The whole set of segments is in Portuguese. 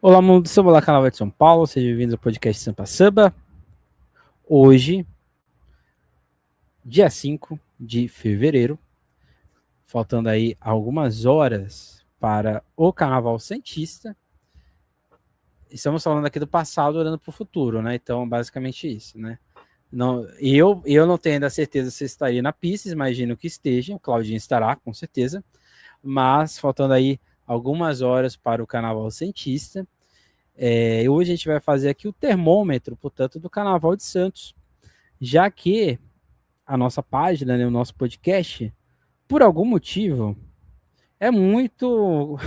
Olá, mundo do samba, olá, canal de São Paulo, sejam bem-vindos ao podcast Sampa Samba. Hoje, dia 5 de fevereiro, faltando aí algumas horas para o Carnaval Santista. Estamos falando aqui do passado, olhando para o futuro, né? Então, basicamente isso, né? Não, eu não tenho ainda certeza se estaria na pista, imagino que esteja, o Claudinho estará, com certeza, mas faltando aí algumas horas para o Carnaval Santista. Hoje a gente vai fazer aqui o termômetro, portanto, do Carnaval de Santos, já que a nossa página, né, o nosso podcast, por algum motivo, é muito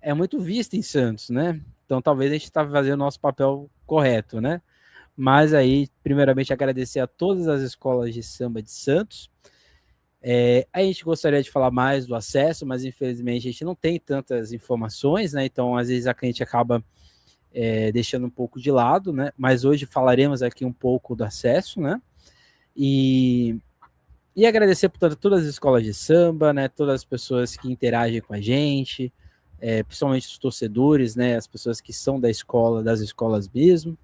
é muito vista em Santos, né? Então talvez a gente está fazendo o nosso papel correto, né? Mas aí, primeiramente, agradecer a todas as escolas de samba de Santos. A gente gostaria de falar mais do acesso, mas infelizmente a gente não tem tantas informações, né? Então, às vezes, a gente acaba deixando um pouco de lado, né? Mas hoje falaremos aqui um pouco do acesso, né? E agradecer, portanto, todas as escolas de samba, né? Todas as pessoas que interagem com a gente, principalmente os torcedores, né? As pessoas que são da escola, das escolas mesmo.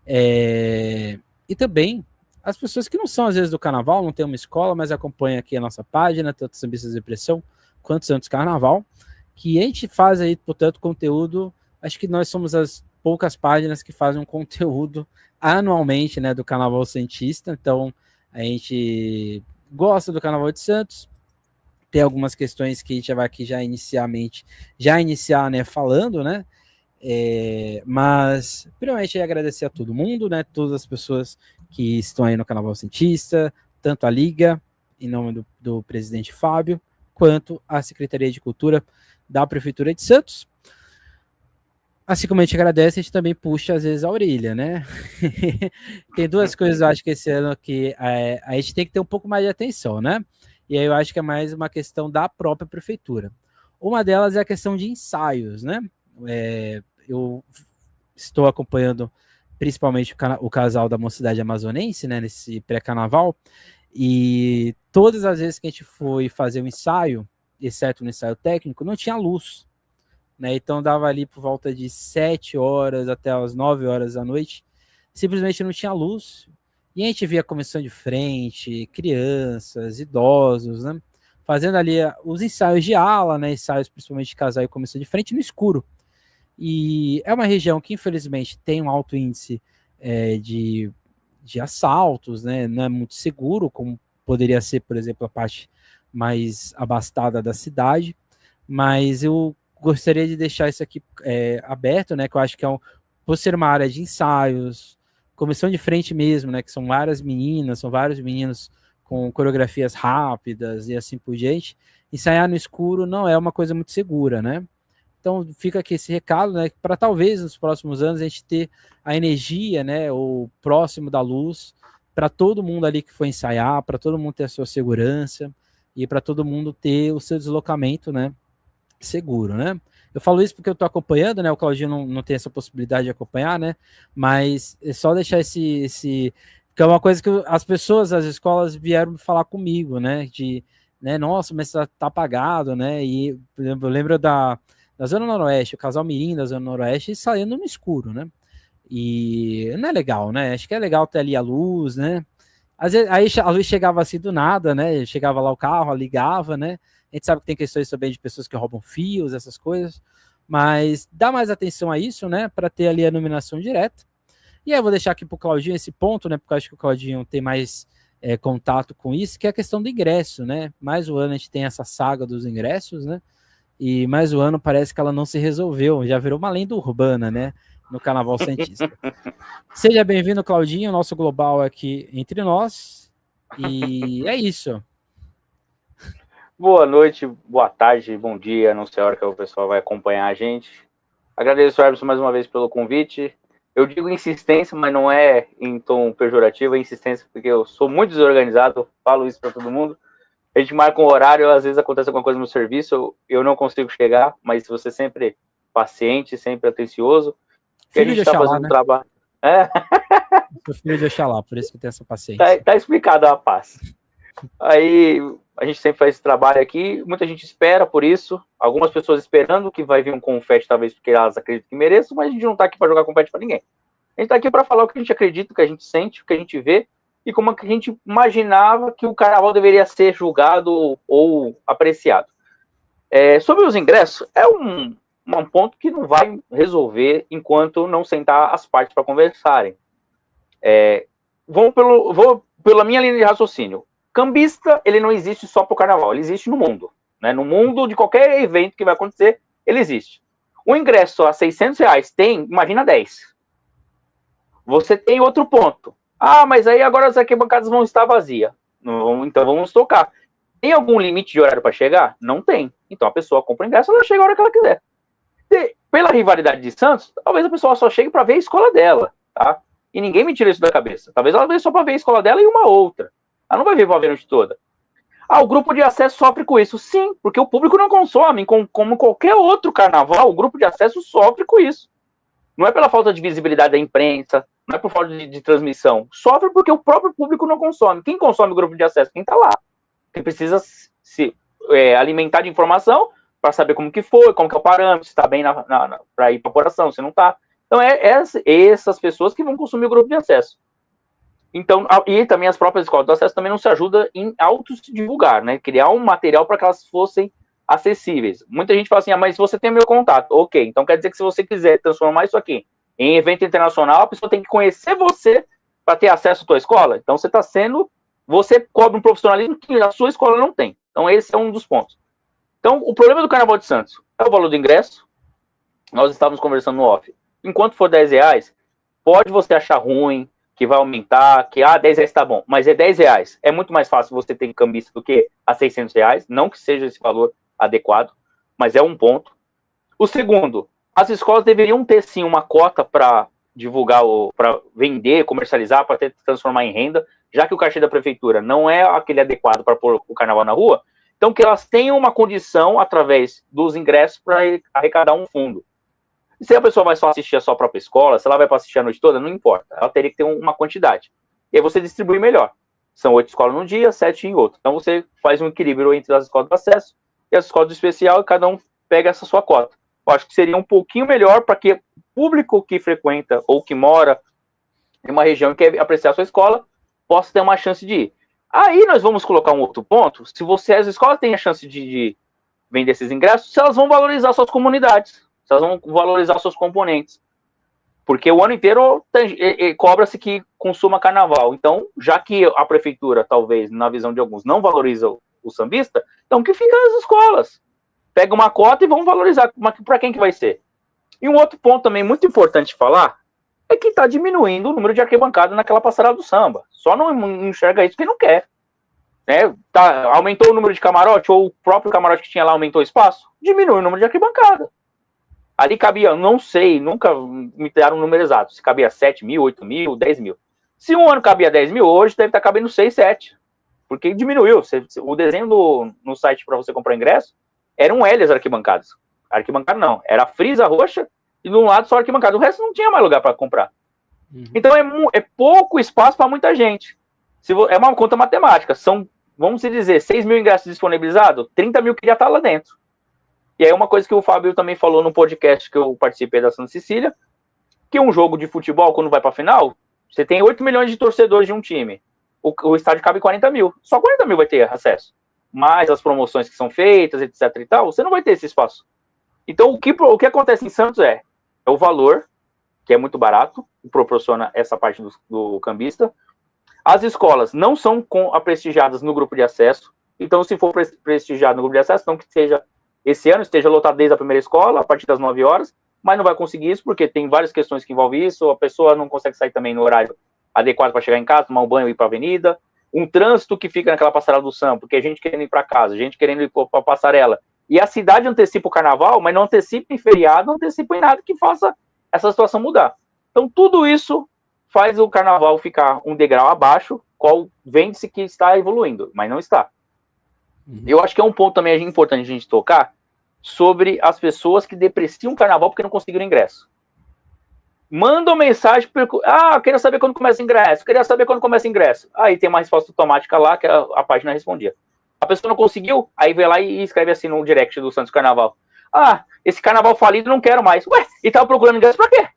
E também as pessoas que não são, às vezes, do carnaval, não tem uma escola, mas acompanham aqui a nossa página, tanto Sambistas de Pressão quanto Santos Carnaval, que a gente faz aí, portanto, conteúdo. Acho que nós somos as poucas páginas que fazem um conteúdo anualmente, né, do Carnaval Santista. Então, a gente gosta do Carnaval de Santos. Tem algumas questões que a gente já vai aqui iniciar, né, falando, né? Mas, primeiramente, agradecer a todo mundo, né? Todas as pessoas que estão aí no Carnaval Santista, tanto a Liga, em nome do presidente Fábio, quanto a Secretaria de Cultura da Prefeitura de Santos. Assim como a gente agradece, a gente também puxa, às vezes, a orelha, né? Tem duas coisas, eu acho que esse ano que a gente tem que ter um pouco mais de atenção, né? E aí eu acho que é mais uma questão da própria prefeitura. Uma delas é a questão de ensaios, né? Eu estou acompanhando principalmente o casal da Mocidade Amazonense, né? Nesse pré-carnaval, e todas as vezes que a gente foi fazer um ensaio, exceto no ensaio técnico, não tinha luz. Né? Então dava ali por volta de 7 horas até as 9 horas da noite, simplesmente não tinha luz, e a gente via a comissão de frente, crianças, idosos, né? Fazendo ali os ensaios de ala, né? Ensaios principalmente de casal e comissão de frente no escuro. E é uma região que infelizmente tem um alto índice de assaltos, né? Não é muito seguro, como poderia ser, por exemplo, a parte mais abastada da cidade, mas eu gostaria de deixar isso aqui aberto, né? Que eu acho que por ser uma área de ensaios, comissão de frente mesmo, né? Que são várias meninas, são vários meninos com coreografias rápidas e assim por diante. Ensaiar no escuro não é uma coisa muito segura, né? Então fica aqui esse recado, né? Para talvez nos próximos anos a gente ter a energia, né? O próximo da luz para todo mundo ali que for ensaiar, para todo mundo ter a sua segurança e para todo mundo ter o seu deslocamento, né? Seguro, né? Eu falo isso porque eu tô acompanhando, né? O Claudinho não tem essa possibilidade de acompanhar, né? Mas é só deixar que é uma coisa que as pessoas, as escolas vieram falar comigo, né? Né? Nossa, mas tá apagado, né? E, por exemplo, eu lembro da Zona Noroeste, o casal Mirim da Zona Noroeste saindo no escuro, né? E não é legal, né? Acho que é legal ter ali a luz, né? Às vezes, aí a luz chegava assim do nada, né? Chegava lá o carro, ligava, né? A gente sabe que tem questões também de pessoas que roubam fios, essas coisas, mas dá mais atenção a isso, né? Para ter ali a iluminação direta. E aí eu vou deixar aqui para o Claudinho esse ponto, né? Porque eu acho que o Claudinho tem mais contato com isso, que é a questão do ingresso, né? Mais um ano a gente tem essa saga dos ingressos, né? E mais um ano parece que ela não se resolveu, já virou uma lenda urbana, né? No Carnaval Santista. Seja bem-vindo, Claudinho, nosso global aqui entre nós. E é isso. Boa noite, boa tarde, bom dia, não sei a hora que o pessoal vai acompanhar a gente. Agradeço, Erbson, mais uma vez pelo convite. Eu digo insistência, mas não é em tom pejorativo, é insistência porque eu sou muito desorganizado, falo isso para todo mundo. A gente marca um horário, às vezes acontece alguma coisa no serviço, eu não consigo chegar, mas você sempre paciente, sempre atencioso, que a gente está fazendo um trabalho. Sou filho de Oxalá, por isso que tem essa paciência. Tá explicado a paz. Aí a gente sempre faz esse trabalho aqui, muita gente espera por isso, algumas pessoas esperando que vai vir um confete, talvez porque elas acreditam que mereçam, mas a gente não tá aqui para jogar confete para ninguém. A gente tá aqui para falar o que a gente acredita, o que a gente sente, o que a gente vê, e como que a gente imaginava que o carnaval deveria ser julgado ou apreciado. Sobre os ingressos, é um ponto que não vai resolver enquanto não sentar as partes para conversarem. Vou pela minha linha de raciocínio. Cambista, ele não existe só para o carnaval, ele existe no mundo. Né? No mundo, de qualquer evento que vai acontecer, ele existe. O ingresso a R$600 tem, imagina 10. Você tem outro ponto. Ah, mas aí agora as arquibancadas vão estar vazias. Então vamos tocar. Tem algum limite de horário para chegar? Não tem. Então a pessoa compra o ingresso, ela chega a hora que ela quiser. Pela rivalidade de Santos, talvez a pessoa só chegue para ver a escola dela, tá? E ninguém me tira isso da cabeça. Talvez ela veja só para ver a escola dela e uma outra. Ela não vai ver para ver a noite toda. O grupo de acesso sofre com isso? Sim, porque o público não consome. Como qualquer outro carnaval, o grupo de acesso sofre com isso. Não é pela falta de visibilidade da imprensa, não é por falta de transmissão. Sofre porque o próprio público não consome. Quem consome o grupo de acesso? Quem está lá. Quem precisa se alimentar de informação para saber como que foi, como que é o parâmetro, se está bem para ir para a apuração, se não está. Então, essas pessoas que vão consumir o grupo de acesso. Então, e também as próprias escolas do acesso também não se ajudam em auto-divulgar, né? Criar um material para que elas fossem acessíveis. Muita gente fala assim, mas você tem meu contato. Ok, então quer dizer que se você quiser transformar isso aqui em evento internacional, a pessoa tem que conhecer você para ter acesso à tua escola. Então você cobra um profissionalismo que a sua escola não tem. Então esse é um dos pontos. Então o problema do Carnaval de Santos é o valor do ingresso. Nós estávamos conversando no off. Enquanto for R$10, pode você achar ruim, que vai aumentar, que R$10 tá bom, mas é R$10. É muito mais fácil você ter cambista do que a R$600, não que seja esse valor adequado, mas é um ponto. O segundo, as escolas deveriam ter sim uma cota para divulgar, para vender, comercializar, para transformar em renda, já que o cachê da prefeitura não é aquele adequado para pôr o carnaval na rua, então que elas tenham uma condição através dos ingressos para arrecadar um fundo. E se a pessoa vai só assistir a sua própria escola, se ela vai para assistir a noite toda, não importa, ela teria que ter uma quantidade. E aí você distribui melhor. São 8 escolas num dia, 7 em outro. Então você faz um equilíbrio entre as escolas do acesso e as escolas do especial, e cada um pega essa sua cota. Eu acho que seria um pouquinho melhor para que o público que frequenta ou que mora em uma região e quer apreciar a sua escola possa ter uma chance de ir. Aí nós vamos colocar um outro ponto, se as escolas têm a chance de vender esses ingressos, se elas vão valorizar suas comunidades, se elas vão valorizar seus componentes. Porque o ano inteiro cobra-se que consuma carnaval. Então, já que a prefeitura, talvez, na visão de alguns, não valoriza o sambista, então que fica nas escolas. Pega uma cota e vamos valorizar. Para quem que vai ser? E um outro ponto também muito importante falar é que está diminuindo o número de arquibancada naquela passarela do samba. Só não enxerga isso quem não quer. Aumentou o número de camarote, ou o próprio camarote que tinha lá aumentou o espaço? Diminui o número de arquibancada. Ali cabia, não sei, nunca me deram um número exato, se cabia 7 mil, 8 mil, 10 mil. Se um ano cabia 10 mil, hoje deve estar cabendo 6, 7. Porque diminuiu. O desenho no site para você comprar ingresso era um L as arquibancadas. Arquibancada não, era a frisa roxa e de um lado só arquibancada. O resto não tinha mais lugar para comprar. Então é pouco espaço para muita gente. É uma conta matemática. São, vamos dizer, 6 mil ingressos disponibilizados, 30 mil que já está lá dentro. E aí uma coisa que o Fábio também falou no podcast que eu participei da Santa Cecília, que um jogo de futebol, quando vai para a final, você tem 8 milhões de torcedores de um time. O estádio cabe 40 mil. Só 40 mil vai ter acesso. Mais as promoções que são feitas, etc e tal, você não vai ter esse espaço. Então, o que acontece em Santos é o valor, que é muito barato, que proporciona essa parte do cambista. As escolas não são prestigiadas no grupo de acesso. Então, se for prestigiado no grupo de acesso, não que seja esse ano esteja lotado desde a primeira escola, a partir das 9 horas, mas não vai conseguir isso, porque tem várias questões que envolvem isso, a pessoa não consegue sair também no horário adequado para chegar em casa, tomar um banho e ir para a avenida, um trânsito que fica naquela passarela do samba, porque a gente querendo ir para casa, gente querendo ir para a passarela, e a cidade antecipa o carnaval, mas não antecipa em feriado, não antecipa em nada que faça essa situação mudar. Então, tudo isso faz o carnaval ficar um degrau abaixo, qual vende-se que está evoluindo, mas não está. Eu acho que é um ponto também importante a gente tocar sobre as pessoas que depreciam o carnaval porque não conseguiram ingresso. mandam mensagem, queria saber quando começa o ingresso. Aí tem uma resposta automática lá, que a página respondia. A pessoa não conseguiu, aí vê lá e escreve assim no direct do Santos Carnaval. Esse carnaval falido não quero mais. Ué, e tava procurando ingresso pra quê?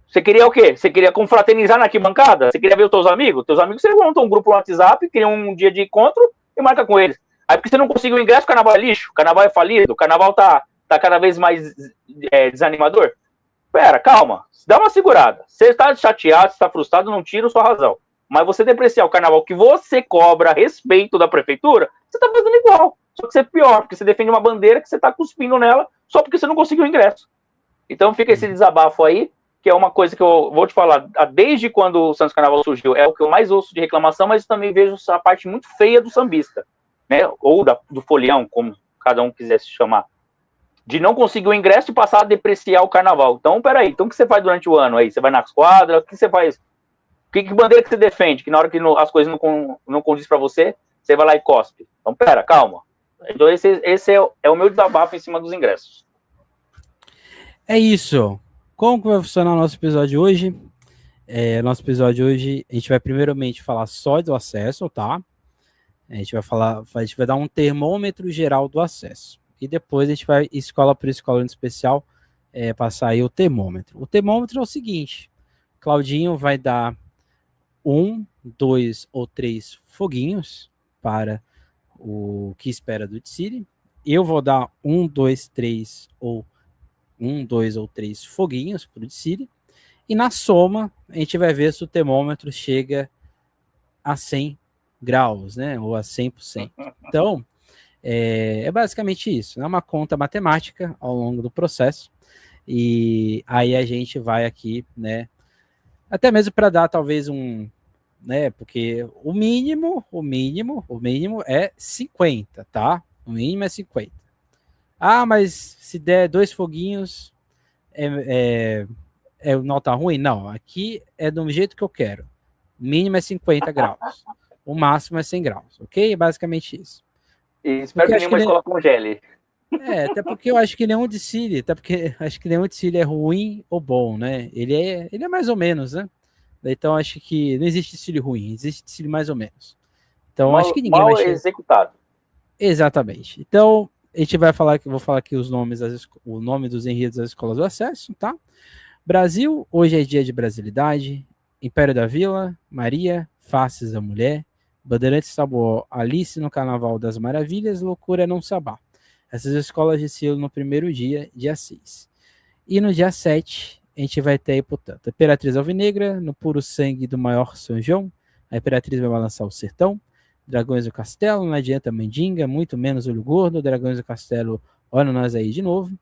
Você queria o quê? Você queria confraternizar na arquibancada? Você queria ver os teus amigos? Teus amigos, você monta um grupo no WhatsApp, cria um dia de encontro e marca com eles. Aí porque você não conseguiu o ingresso, o carnaval é lixo, o carnaval é falido, o carnaval tá cada vez mais desanimador. Pera, calma, dá uma segurada. Você está chateado, você está frustrado, não tira a sua razão. Mas você depreciar o carnaval que você cobra a respeito da prefeitura, você está fazendo igual. Só que você é pior, porque você defende uma bandeira que você está cuspindo nela só porque você não conseguiu o ingresso. Então fica esse desabafo aí, que é uma coisa que eu vou te falar, desde quando o Santos Carnaval surgiu, é o que eu mais ouço de reclamação, mas também vejo a parte muito feia do sambista, né? Ou do folião, como cada um quiser se chamar. De não conseguir o ingresso e passar a depreciar o carnaval. Então, peraí, então o que você faz durante o ano aí? Você vai nas quadras? O que você faz? Que bandeira que você defende? Que na hora que as coisas não condiz para você, você vai lá e cospe. Então, pera, calma. Então, esse é o meu desabafo em cima dos ingressos. É isso. Como que vai funcionar o nosso episódio hoje? Nosso episódio hoje, a gente vai primeiramente falar só do acesso, tá? A gente vai dar um termômetro geral do acesso. E depois a gente vai, escola por escola em especial, passar aí o termômetro. O termômetro é o seguinte: Claudinho vai dar 1, 2 ou 3 foguinhos para o que espera do Tsiri. Eu vou dar 1, 2, 3 ou 1, 2 ou 3 foguinhos para o Tsiri. E na soma, a gente vai ver se o termômetro chega a 100 graus, né? Ou a 100%. Então, é basicamente isso. É uma conta matemática ao longo do processo. E aí a gente vai aqui, né? Até mesmo para dar talvez né? Porque o mínimo é 50, tá? O mínimo é 50. Mas se der 2 foguinhos, nota ruim? Não, aqui é do jeito que eu quero. O mínimo é 50 graus. O máximo é 100 graus, ok? Basicamente isso. E espero que nenhuma escola congele. Até porque eu acho que nenhum desfile, é ruim ou bom, né? Ele é mais ou menos, né? Então acho que não existe desfile ruim, existe desfile mais ou menos. Então acho que ninguém mal vai executado. Exatamente. Então a gente vai falar vou falar aqui o nome dos enredos das escolas do acesso, tá? Brasil, hoje é dia de brasilidade. Império da Vila, Maria, Faces da Mulher, Bandeirantes Sabuó, Alice no Carnaval das Maravilhas, Loucura Não Sabá. Essas escolas desfilam no primeiro dia 6. E no dia 7, a gente vai ter aí, portanto, a Imperatriz Alvinegra, no puro sangue do maior São João, a Imperatriz vai balançar o sertão, Dragões do Castelo, não adianta Mandinga, muito menos Olho Gordo, Dragões do Castelo, olha nós aí de novo.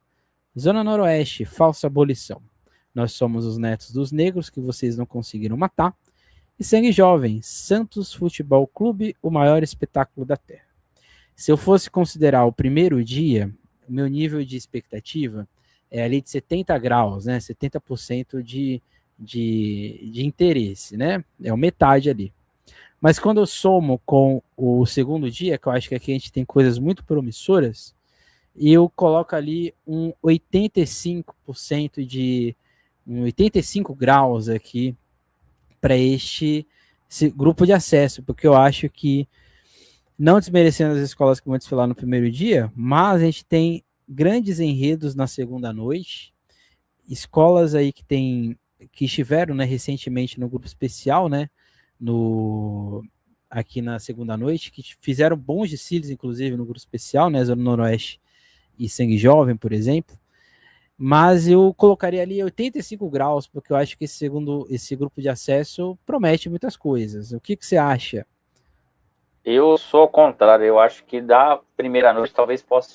Zona Noroeste, falsa abolição. Nós somos os netos dos negros que vocês não conseguiram matar. E Sangue Jovem, Santos Futebol Clube, o maior espetáculo da Terra. Se eu fosse considerar o primeiro dia, o meu nível de expectativa é ali de 70 graus, né? 70% de interesse, né? É a metade ali. Mas quando eu somo com o segundo dia, que eu acho que aqui a gente tem coisas muito promissoras, eu coloco ali um 85% de 85 graus aqui para esse grupo de acesso, porque eu acho que, não desmerecendo as escolas que vão desfilar no primeiro dia, mas a gente tem grandes enredos na segunda noite, escolas aí que estiveram, né, recentemente no grupo especial, né, aqui na segunda noite, que fizeram bons desfiles, inclusive, no grupo especial, né, Zona Noroeste e Sangue Jovem, por exemplo. Mas eu colocaria ali 85 graus, porque eu acho que esse grupo de acesso promete muitas coisas. O que você acha? Eu sou ao contrário, eu acho que da primeira noite talvez possa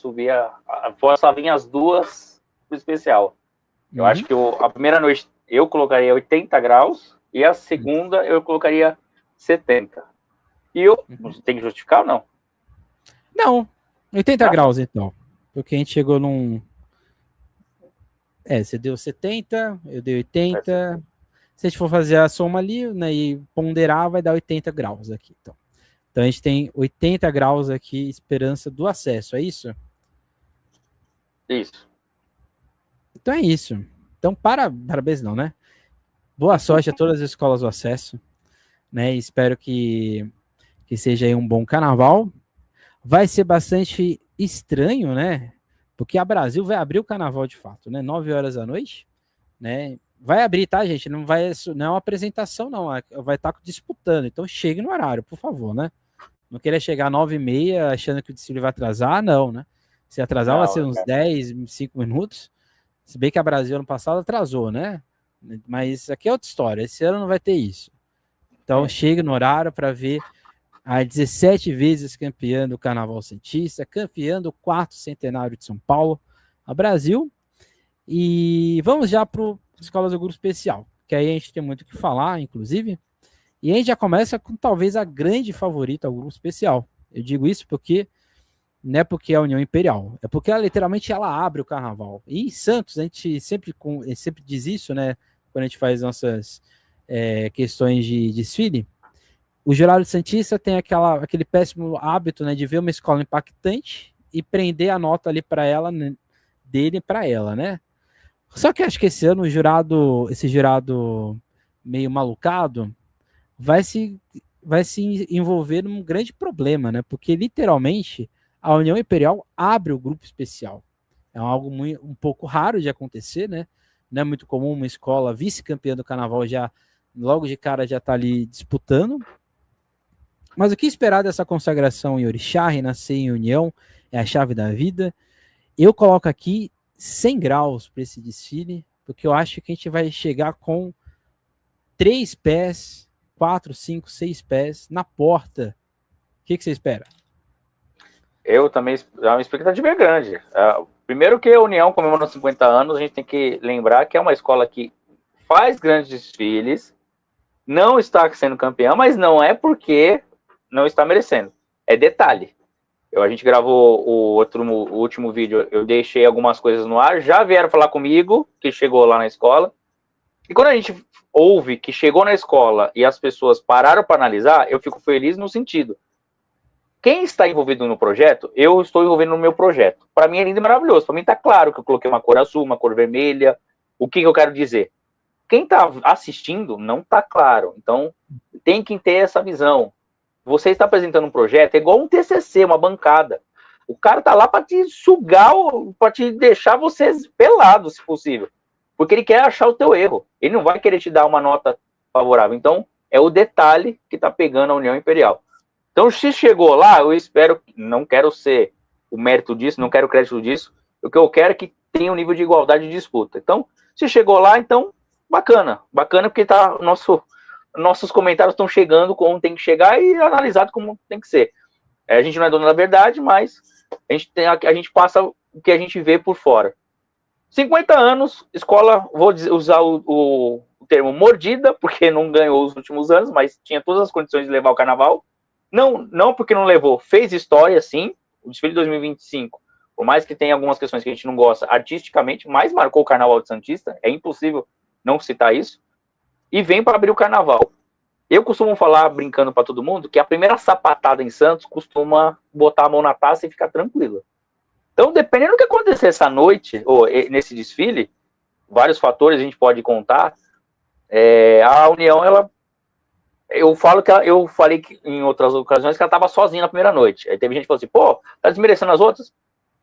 possa vir as duas pro especial. Eu acho que a primeira noite eu colocaria 80 graus e a segunda eu colocaria 70. E tem que justificar ou não? Não, 80 graus então. Porque a gente chegou você deu 70, eu dei 80. Se a gente for fazer a soma ali, né, e ponderar, vai dar 80 graus aqui. Então a gente tem 80 graus aqui, esperança do acesso, é isso? Isso. Então é isso. Então parabéns não, né? Boa sorte a todas as escolas do acesso, né? Espero que seja aí um bom carnaval. Vai ser bastante estranho, né? Porque a Brasil vai abrir o carnaval de fato, né? 9 horas da noite, né? Vai abrir, tá, gente? Não é uma apresentação, não. Vai estar disputando. Então chegue no horário, por favor, né? Não queira chegar às 9h30 achando que o desfile vai atrasar, não, né? Se atrasar, vai ser uns 10, 5 minutos. Se bem que a Brasil ano passado atrasou, né? Mas aqui é outra história. Esse ano não vai ter isso. Então chegue no horário para ver a 17 vezes campeã do Carnaval Santista, campeã do 4º centenário de São Paulo, a Brasil. E vamos já para o Escolas do Grupo Especial, que aí a gente tem muito o que falar, inclusive. E a gente já começa com talvez a grande favorita ao Grupo Especial. Eu digo isso porque não é porque é a União Imperial, é porque ela literalmente ela abre o Carnaval. E em Santos, a gente sempre diz isso, né? Quando a gente faz nossas questões de desfile. O Jurado Santista tem aquele péssimo hábito, né, de ver uma escola impactante e prender a nota ali para ela, né, dele para ela, né? Só que acho que esse ano esse jurado meio malucado vai se envolver num grande problema, né? Porque literalmente a União Imperial abre o grupo especial. É algo um pouco raro de acontecer, né? Não é muito comum uma escola vice-campeã do Carnaval já logo de cara já tá ali disputando. Mas o que esperar dessa consagração em Orixá, renascer em união, é a chave da vida. Eu coloco aqui 100 graus para esse desfile, porque eu acho que a gente vai chegar com 3 pés, 4, 5, 6 pés na porta. O que você espera? Eu também, a minha expectativa é grande. Primeiro que a União comemorando 50 anos, a gente tem que lembrar que é uma escola que faz grandes desfiles, não está sendo campeã, mas não é porque não está merecendo. É detalhe. A gente gravou o último vídeo, eu deixei algumas coisas no ar, já vieram falar comigo, que chegou lá na escola, e quando a gente ouve que chegou na escola e as pessoas pararam para analisar, eu fico feliz no sentido, quem está envolvido no projeto, eu estou envolvido no meu projeto. Para mim é lindo e maravilhoso, para mim está claro que eu coloquei uma cor azul, uma cor vermelha, o que eu quero dizer? Quem está assistindo não está claro, então tem que ter essa visão. Você está apresentando um projeto, é igual um TCC, uma bancada. O cara tá lá para te sugar, para te deixar você pelado, se possível. Porque ele quer achar o teu erro. Ele não vai querer te dar uma nota favorável. Então, é o detalhe que tá pegando a União Imperial. Então, se chegou lá, eu espero, não quero ser o mérito disso, não quero o crédito disso. O que eu quero é que tenha um nível de igualdade de disputa. Então, se chegou lá, então, bacana. Bacana porque tá nossos comentários estão chegando como tem que chegar e analisado como tem que ser. A gente não é dono da verdade, mas a gente passa o que a gente vê por fora. 50 anos, escola, vou usar o termo mordida, porque não ganhou os últimos anos, mas tinha todas as condições de levar o carnaval. Não porque não levou, fez história, sim. O desfile de 2025, por mais que tenha algumas questões que a gente não gosta artisticamente, mas marcou o Carnaval de Santista, é impossível não citar isso. E vem para abrir o carnaval. Eu costumo falar, brincando para todo mundo, que a primeira sapatada em Santos costuma botar a mão na taça e ficar tranquila. Então, dependendo do que acontecer essa noite, ou nesse desfile, vários fatores a gente pode contar, a União, eu falei que, em outras ocasiões que ela estava sozinha na primeira noite. Aí teve gente que falou assim, pô, tá desmerecendo as outras?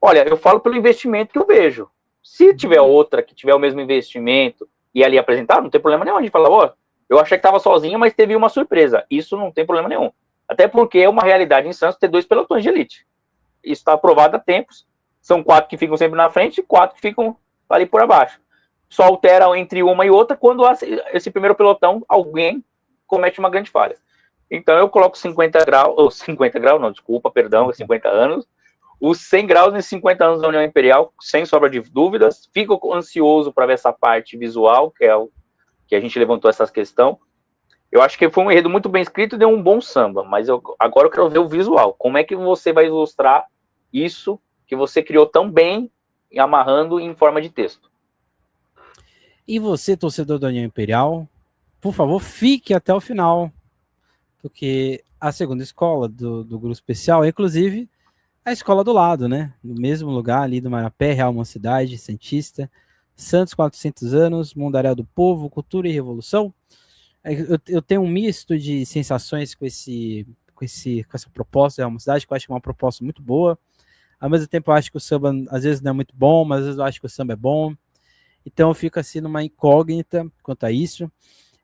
Olha, eu falo pelo investimento que eu vejo. Se tiver outra que tiver o mesmo investimento e ali apresentar, não tem problema nenhum. A gente fala, ó, eu achei que estava sozinha, mas teve uma surpresa. Isso não tem problema nenhum. Até porque é uma realidade em Santos ter 2 pelotões de elite. Isso está aprovado há tempos. São 4 que ficam sempre na frente e 4 que ficam ali por abaixo. Só altera entre uma e outra quando esse primeiro pelotão, alguém comete uma grande falha. Então eu coloco 50 graus, ou 50 graus, não, desculpa, perdão, 50 anos, os 100 graus nesses 50 anos da União Imperial, sem sobra de dúvidas. Fico ansioso para ver essa parte visual, que é o que a gente levantou essa questão. Eu acho que foi um enredo muito bem escrito e deu um bom samba, mas agora eu quero ver o visual. Como é que você vai ilustrar isso que você criou tão bem, amarrando em forma de texto? E você, torcedor da União Imperial, por favor, fique até o final, porque a segunda escola do grupo especial é, inclusive, a escola do lado, né? No mesmo lugar ali do Marapé, Real Mocidade, Santista, Santos 400 anos, Mundaréu do Povo, Cultura e Revolução. Eu tenho um misto de sensações com essa proposta da Real Mocidade, que eu acho que é uma proposta muito boa. Ao mesmo tempo, eu acho que o samba às vezes não é muito bom, mas às vezes eu acho que o samba é bom. Então eu fico assim numa incógnita quanto a isso.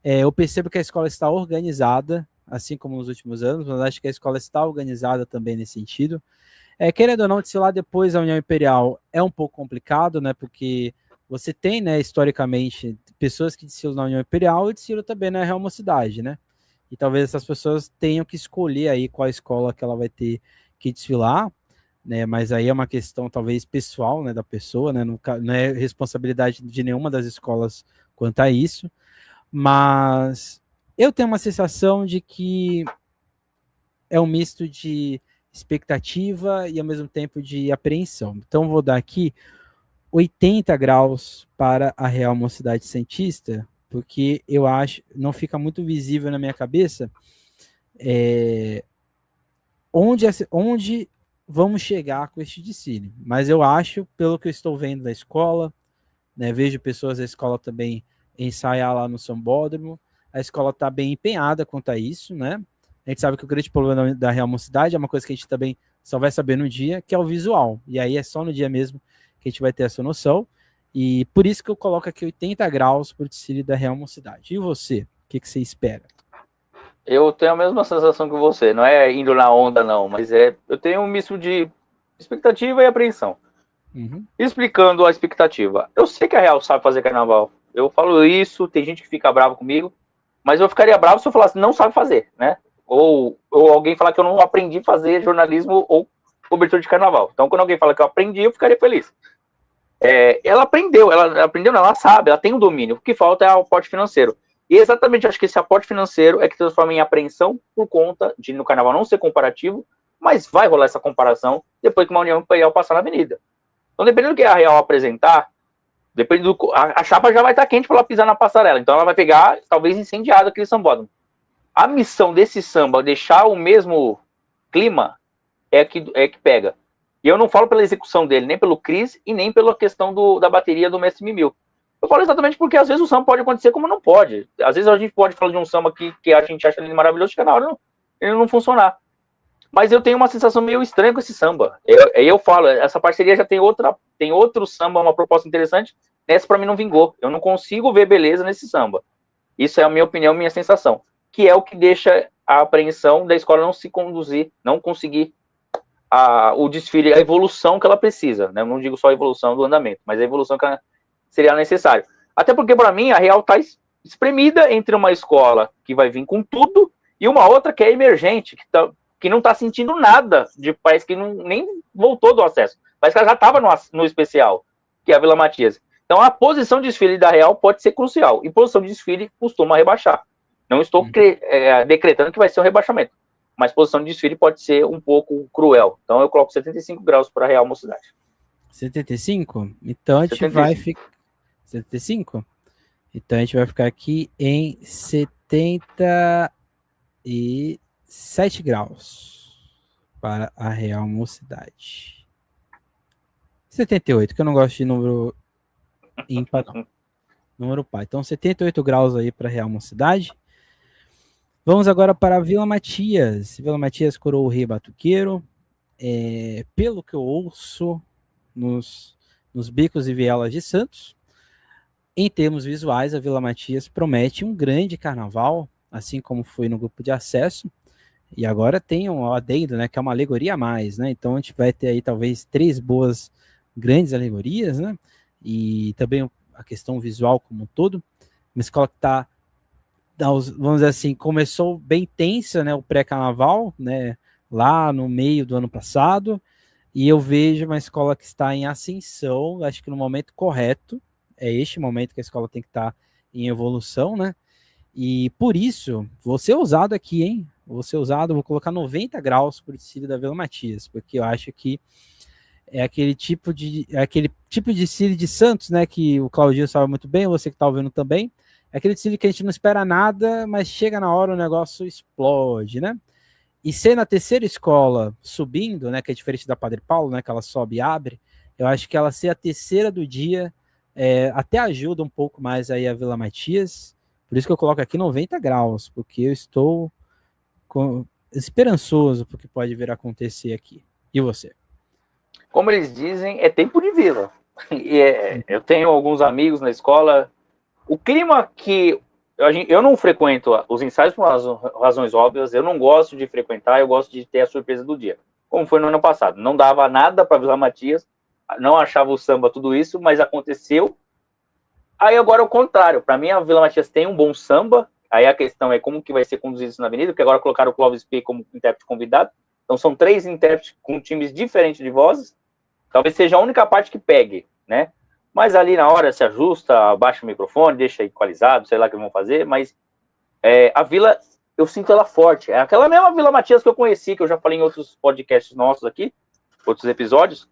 Eu percebo que a escola está organizada, assim como nos últimos anos, mas acho que a escola está organizada também nesse sentido. Querendo ou não, desfilar depois da União Imperial é um pouco complicado, né? Porque você tem, né, historicamente, pessoas que desfilam na União Imperial e desfilam também na Real Mocidade, né? E talvez essas pessoas tenham que escolher aí qual escola que ela vai ter que desfilar, né? Mas aí é uma questão talvez pessoal, né, da pessoa, né? Não é responsabilidade de nenhuma das escolas quanto a isso. Mas eu tenho uma sensação de que é um misto de expectativa e ao mesmo tempo de apreensão. Então vou dar aqui 80 graus para a Real Mocidade Santista, porque eu acho, não fica muito visível na minha cabeça onde vamos chegar com este desfile. Mas eu acho, pelo que eu estou vendo da escola, né, vejo pessoas da escola também ensaiar lá no Sambódromo, a escola está bem empenhada quanto a isso, né? A gente sabe que o grande problema da Real Mocidade é uma coisa que a gente também só vai saber no dia, que é o visual. E aí é só no dia mesmo que a gente vai ter essa noção. E por isso que eu coloco aqui 80 graus para o desfile da Real Mocidade. E você? O que você espera? Eu tenho a mesma sensação que você, não é indo na onda não, mas eu tenho um misto de expectativa e apreensão. Uhum. Explicando a expectativa. Eu sei que a Real sabe fazer carnaval. Eu falo isso, tem gente que fica bravo comigo, mas eu ficaria bravo se eu falasse não sabe fazer, né? Ou alguém falar que eu não aprendi a fazer jornalismo ou cobertura de carnaval. Então, quando alguém fala que eu aprendi, eu ficaria feliz. Ela aprendeu, ela sabe, ela tem um domínio. O que falta é o aporte financeiro. E exatamente, acho que esse aporte financeiro é que transforma em apreensão por conta de no carnaval não ser comparativo, mas vai rolar essa comparação depois que uma União Imperial passar na avenida. Então, dependendo do que a Real apresentar, a chapa já vai estar quente para ela pisar na passarela. Então, ela vai pegar, talvez, incendiado aquele sambódromo. A missão desse samba, deixar o mesmo clima, é que pega. E eu não falo pela execução dele, nem pelo Cris e nem pela questão da bateria do Mestre Mimil. Eu falo exatamente porque às vezes o samba pode acontecer como não pode. Às vezes a gente pode falar de um samba que a gente acha ele maravilhoso, chega na hora ele não funcionar. Mas eu tenho uma sensação meio estranha com esse samba. Eu falo, essa parceria já tem outro samba, uma proposta interessante. Essa para mim não vingou. Eu não consigo ver beleza nesse samba. Isso é a minha opinião, minha sensação. Que é o que deixa a apreensão da escola não se conduzir, não conseguir o desfile, a evolução que ela precisa. Né? Eu não digo só a evolução do andamento, mas a evolução que seria necessária. Até porque, para mim, a Real está espremida entre uma escola que vai vir com tudo e uma outra que é emergente, que não está sentindo nada, parece que nem voltou do acesso. Parece que ela já estava no especial, que é a Vila Matias. Então, a posição de desfile da Real pode ser crucial. E posição de desfile costuma rebaixar. Não estou decretando que vai ser um rebaixamento. Mas posição de desfile pode ser um pouco cruel. Então, eu coloco 75 graus para a Real Mocidade. 75? Então, a gente 75. Vai ficar... 75? Então, a gente vai ficar aqui em 77 graus para a Real Mocidade. 78, que eu não gosto de número ímpar, não. Número par. Então, 78 graus aí para a Real Mocidade. Vamos agora para a Vila Matias. Vila Matias coroou o Rei Batuqueiro. Pelo que eu ouço nos becos e vielas de Santos, em termos visuais, a Vila Matias promete um grande carnaval, assim como foi no grupo de acesso. E agora tem um adendo, né, que é uma alegoria a mais, né? Então a gente vai ter aí talvez 3 boas grandes alegorias, né? E também a questão visual como um todo. Uma escola que está, vamos dizer assim, começou bem tensa, né, o pré-carnaval, né, lá no meio do ano passado, e eu vejo uma escola que está em ascensão, acho que no momento correto, é este momento que a escola tem que estar em evolução, né, e por isso, vou ser ousado aqui, hein, vou colocar 90 graus para o desfile da Vila Matias, porque eu acho que é aquele tipo de desfile de Santos, né, que o Claudinho sabe muito bem, você que está ouvindo também, é aquele desfile que a gente não espera nada, mas chega na hora o negócio explode, né? E ser na terceira escola subindo, né, que é diferente da Padre Paulo, né, que ela sobe e abre, eu acho que ela ser a terceira do dia até ajuda um pouco mais aí a Vila Matias, por isso que eu coloco aqui 90 graus, porque eu estou esperançoso porque pode vir a acontecer aqui. E você? Como eles dizem, é tempo de Vila. Eu tenho alguns amigos na escola. O clima que eu não frequento os ensaios por razões óbvias, eu não gosto de frequentar, eu gosto de ter a surpresa do dia. Como foi no ano passado. Não dava nada para Vila Matias, não achava o samba tudo isso, mas aconteceu. Aí agora é o contrário. Para mim, a Vila Matias tem um bom samba. Aí a questão é como que vai ser conduzido isso na avenida, porque agora colocaram o Clóvis P como intérprete convidado. Então são 3 intérpretes com times diferentes de vozes. Talvez seja a única parte que pegue, né? Mas ali na hora se ajusta, abaixa o microfone, deixa equalizado, sei lá o que vão fazer, mas a Vila, eu sinto ela forte. É aquela mesma Vila Matias que eu conheci, que eu já falei em outros podcasts nossos aqui, outros episódios.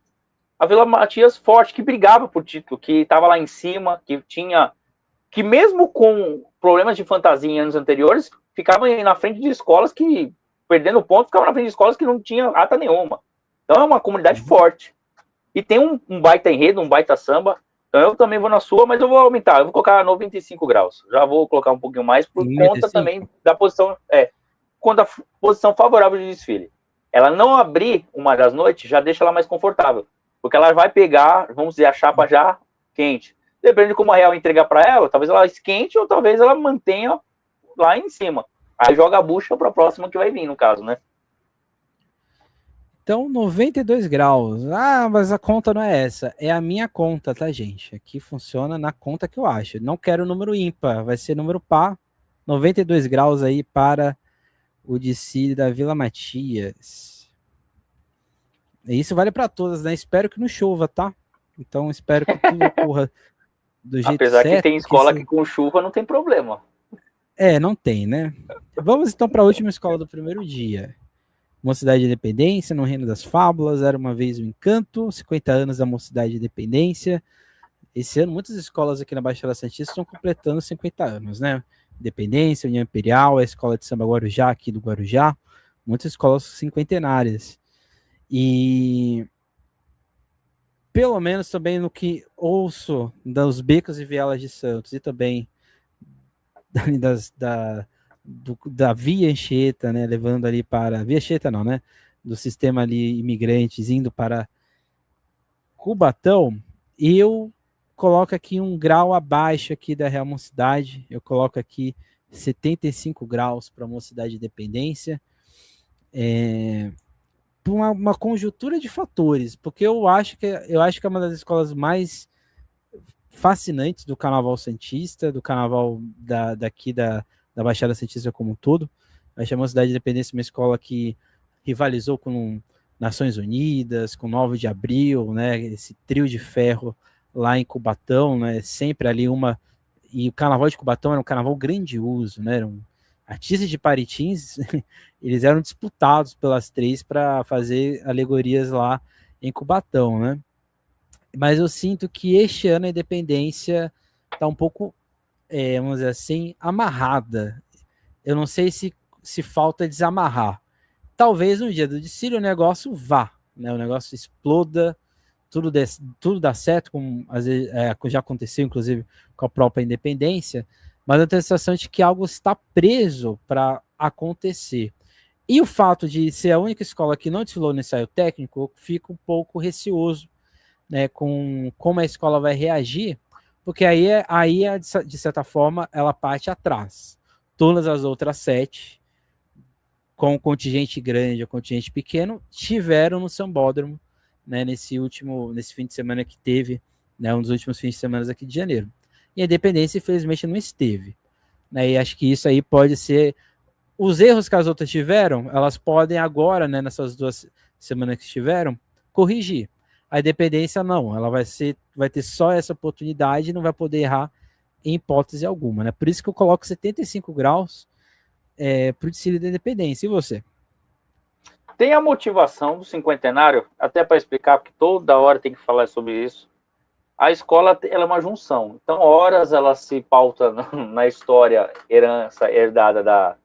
A Vila Matias forte, que brigava por título, que estava lá em cima, que mesmo com problemas de fantasia em anos anteriores, ficava na frente de escolas que, perdendo ponto, ficava na frente de escolas que não tinha ata nenhuma. Então é uma comunidade forte. E tem um baita enredo, um baita samba. Então eu também vou na sua, mas eu vou aumentar. Eu vou colocar 95 graus. Já vou colocar um pouquinho mais por 95? conta também da posição. Conta a posição favorável de desfile. Ela não abrir uma das noites já deixa ela mais confortável. Porque ela vai pegar, vamos dizer, a chapa já quente. Depende de como a Real entregar para ela, talvez ela esquente ou talvez ela mantenha lá em cima. Aí joga a bucha para a próxima que vai vir, no caso, né? Então, 92 graus. Ah, mas a conta não é essa. É a minha conta, tá, gente? Aqui funciona na conta que eu acho. Não quero número ímpar, vai ser número par. 92 graus aí para o desfile da Vila Matias. E isso vale para todas, né? Espero que não chova, tá? Então, espero que tudo ocorra do jeito Apesar certo. que tem escola que com chuva não tem problema. Não tem, né? Vamos então para a última escola do primeiro dia. Mocidade de Independência, no Reino das Fábulas, Era uma Vez um Encanto, 50 anos da Mocidade de Independência. Esse ano, muitas escolas aqui na Baixada Santista estão completando 50 anos, né? Independência, União Imperial, a Escola de Samba Guarujá, aqui do Guarujá, muitas escolas cinquentenárias. E pelo menos também no que ouço dos becos e vielas de Santos e também da Via Anchieta, né, levando ali para... Via Anchieta não, né? Do sistema ali imigrantes indo para Cubatão, eu coloco aqui um grau abaixo aqui da Real Mocidade, eu coloco aqui 75 graus para a Mocidade de Dependência, por uma conjuntura de fatores, porque eu acho que é uma das escolas mais fascinantes do Carnaval Santista, do Carnaval daqui da Baixada Santista como um todo. Acho a Mocidade de Independência uma escola que rivalizou com Nações Unidas, com 9 de Abril, né, esse trio de ferro lá em Cubatão, né, sempre ali e o Carnaval de Cubatão era um carnaval grandioso, né, eram artistas de Paritins, eles eram disputados pelas 3 para fazer alegorias lá em Cubatão, né. Mas eu sinto que este ano a Independência está um pouco, vamos dizer assim, amarrada. Eu não sei se falta desamarrar. Talvez no dia do desfile o negócio vá, né? O negócio exploda, tudo dá certo, como às vezes, já aconteceu, inclusive, com a própria Independência, mas eu tenho a sensação de que algo está preso para acontecer. E o fato de ser a única escola que não desfilou no ensaio técnico, eu fico um pouco receoso, né, com como a escola vai reagir, porque aí de certa forma, ela parte atrás. Todas as outras 7, com o contingente grande ou contingente pequeno, tiveram no Sambódromo, né, nesse fim de semana que teve, né, um dos últimos fins de semana aqui de janeiro. E a Independência, infelizmente, não esteve. Né, e acho que isso aí pode ser... Os erros que as outras tiveram, elas podem agora, né, nessas 2 semanas que tiveram, corrigir. A Independência não, ela vai ter só essa oportunidade e não vai poder errar em hipótese alguma, né? Por isso que eu coloco 75 graus para o desfile da Independência. E você? Tem a motivação do cinquentenário, até para explicar, porque toda hora tem que falar sobre isso. A escola ela é uma junção, então horas ela se pauta na história, herança herdada da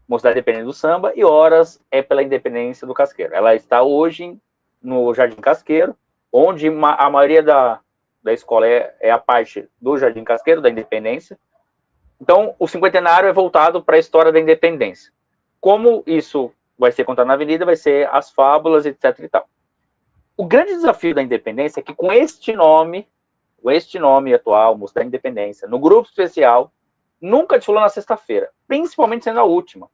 Mocidade Independente do Samba, e horas é pela independência do Casqueiro. Ela está hoje no Jardim Casqueiro, onde a maioria da escola é a parte do Jardim Casqueiro, da Independência. Então, o cinquentenário é voltado para a história da Independência. Como isso vai ser contado na Avenida, vai ser as fábulas, etc. e tal. O grande desafio da Independência é que com este nome atual, Museu da Independência, no grupo especial, nunca desfilou na sexta-feira, principalmente sendo a última.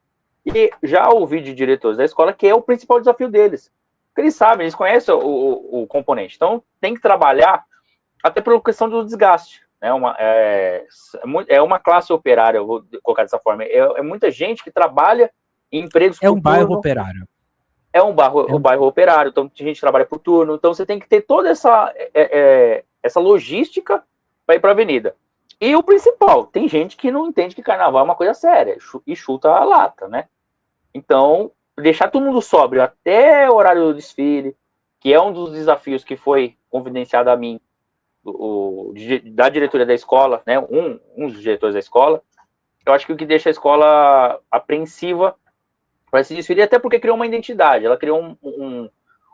E já ouvi de diretores da escola que é o principal desafio deles. Porque eles sabem, eles conhecem o componente. Então, tem que trabalhar até pela questão do desgaste. Né? É uma classe operária, eu vou colocar dessa forma. É muita gente que trabalha em empregos por turno. É um bairro operário. É um bairro operário, então a gente trabalha por turno. Então, você tem que ter toda essa logística para ir para a avenida. E o principal, tem gente que não entende que carnaval é uma coisa séria e chuta a lata, né? Então, deixar todo mundo sóbrio até o horário do desfile, que é um dos desafios que foi confidenciado a mim, da diretoria da escola, né? Um dos diretores da escola. Eu acho que o que deixa a escola apreensiva para esse desfile, até porque criou uma identidade, ela criou um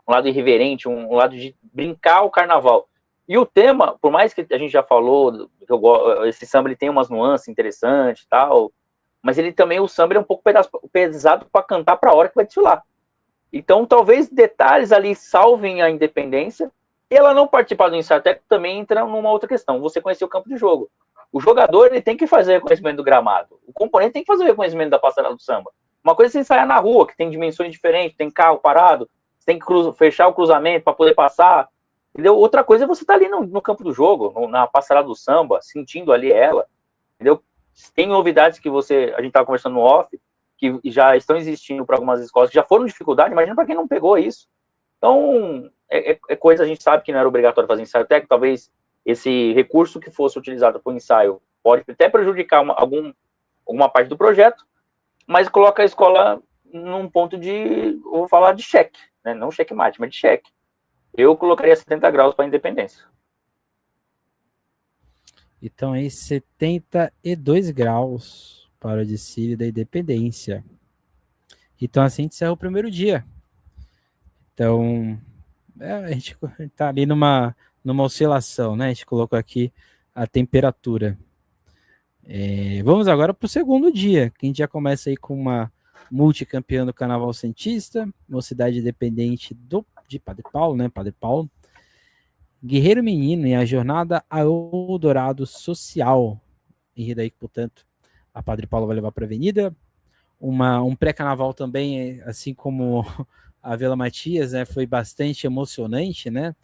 lado irreverente, um lado de brincar o carnaval. E o tema, por mais que a gente já falou, esse samba ele tem umas nuances interessantes e tal, mas ele também, o samba, é um pouco pesado para cantar para a hora que vai desfilar. Então, talvez detalhes ali salvem a Independência, e ela não participar do ensaio técnico também entra numa outra questão, você conhecer o campo de jogo. O jogador ele tem que fazer o reconhecimento do gramado, o componente tem que fazer o reconhecimento da passarela do samba. Uma coisa é você ensaiar na rua, que tem dimensões diferentes, tem carro parado, você tem que fechar o cruzamento para poder passar, entendeu? Outra coisa é você estar ali no campo do jogo, na passarela do samba, sentindo ali ela, entendeu? Tem novidades que a gente estava conversando no off, que já estão existindo para algumas escolas, que já foram dificuldade, imagina para quem não pegou isso. Então, é coisa, a gente sabe que não era obrigatório fazer ensaio técnico, talvez esse recurso que fosse utilizado para o ensaio pode até prejudicar alguma parte do projeto, mas coloca a escola num ponto eu vou falar de cheque, né? Não checkmate, mas de cheque. Eu colocaria 70 graus para a Independência. Então, aí, 72 graus para o desfile da Independência. Então, assim, a gente encerra o primeiro dia. Então, a gente está ali numa oscilação, né? A gente colocou aqui a temperatura. Vamos agora para o segundo dia, que a gente já começa aí com uma multicampeã do Carnaval Santista, Mocidade Independente de Padre Paulo, né? Padre Paulo. Guerreiro Menino e a Jornada ao Eldorado Social. E daí, portanto, a Padre Paulo vai levar para a Avenida. Um pré-carnaval também, assim como a Vila Matias, né, foi bastante emocionante, né?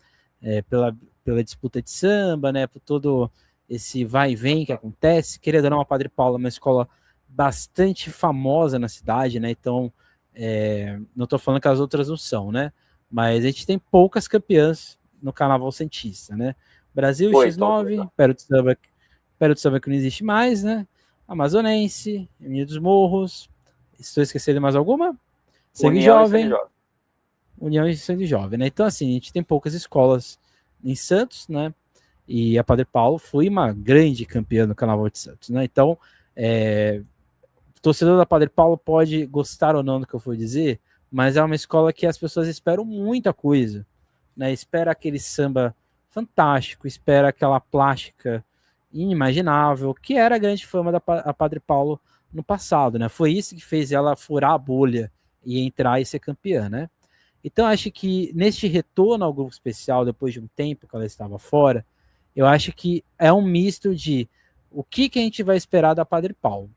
Pela disputa de samba, né? Por todo esse vai e vem que acontece. Querendo ou não, a Padre Paulo é uma escola bastante famosa na cidade, né? Então, não estou falando que as outras não são, né? Mas a gente tem poucas campeãs no Carnaval Santista, né? Brasil X9, Pérola do Samba que não existe mais, né? Amazonense, União dos Morros. Estou esquecendo de mais alguma? Sangue Jovem. União e Sangue Jovem, né? Então, assim, a gente tem poucas escolas em Santos, né? E a Padre Paulo foi uma grande campeã no Carnaval de Santos, né? Então, o torcedor da Padre Paulo pode gostar ou não do que eu for dizer, mas é uma escola que as pessoas esperam muita coisa, né? Espera aquele samba fantástico, espera aquela plástica inimaginável, que era a grande fama da Padre Paulo no passado, né? Foi isso que fez ela furar a bolha e entrar e ser campeã, né? Então, acho que neste retorno ao grupo especial, depois de um tempo que ela estava fora, eu acho que é um misto de o que a gente vai esperar da Padre Paulo.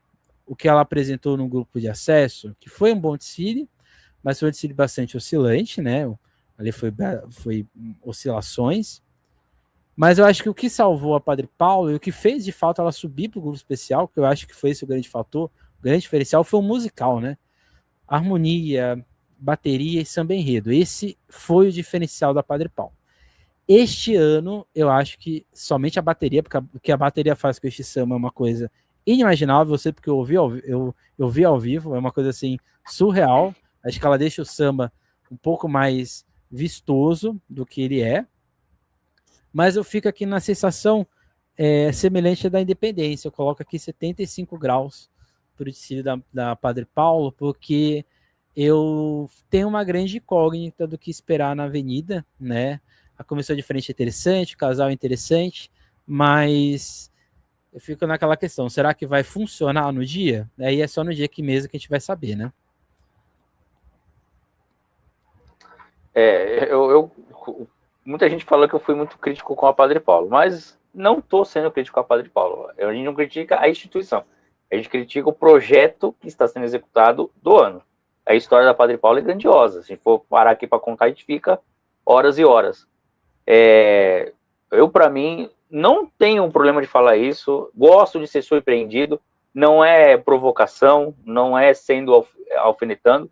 O que ela apresentou no grupo de acesso, que foi um bom desfile, mas foi um desfile bastante oscilante, né? Ali foi oscilações. Mas eu acho que o que salvou a Padre Paulo e o que fez de fato ela subir para o grupo especial, que eu acho que foi esse o grande fator, o grande diferencial, foi o musical, né? Harmonia, bateria e samba enredo. Esse foi o diferencial da Padre Paulo. Este ano, eu acho que somente a bateria, porque o que a bateria faz com este samba é uma coisa inimaginável, você porque eu vi ao vivo, é uma coisa assim surreal. Acho que ela deixa o samba um pouco mais vistoso do que ele é. Mas eu fico aqui na sensação semelhante à da Independência. Eu coloco aqui 75 graus para o desfile da Padre Paulo, porque eu tenho uma grande incógnita do que esperar na Avenida, né? a comissão de frente é interessante, o casal é interessante, mas eu fico naquela questão, será que vai funcionar no dia? Aí é só no dia que mesmo que a gente vai saber, né? Muita gente falou que eu fui muito crítico com a Padre Paulo, mas não estou sendo crítico com a Padre Paulo. A gente não critica a instituição, a gente critica o projeto que está sendo executado do ano. A história da Padre Paulo é grandiosa. Se a gente for parar aqui para contar, a gente fica horas e horas. Eu, para mim, não tenho um problema de falar isso, gosto de ser surpreendido, não é provocação, não é sendo alfinetando.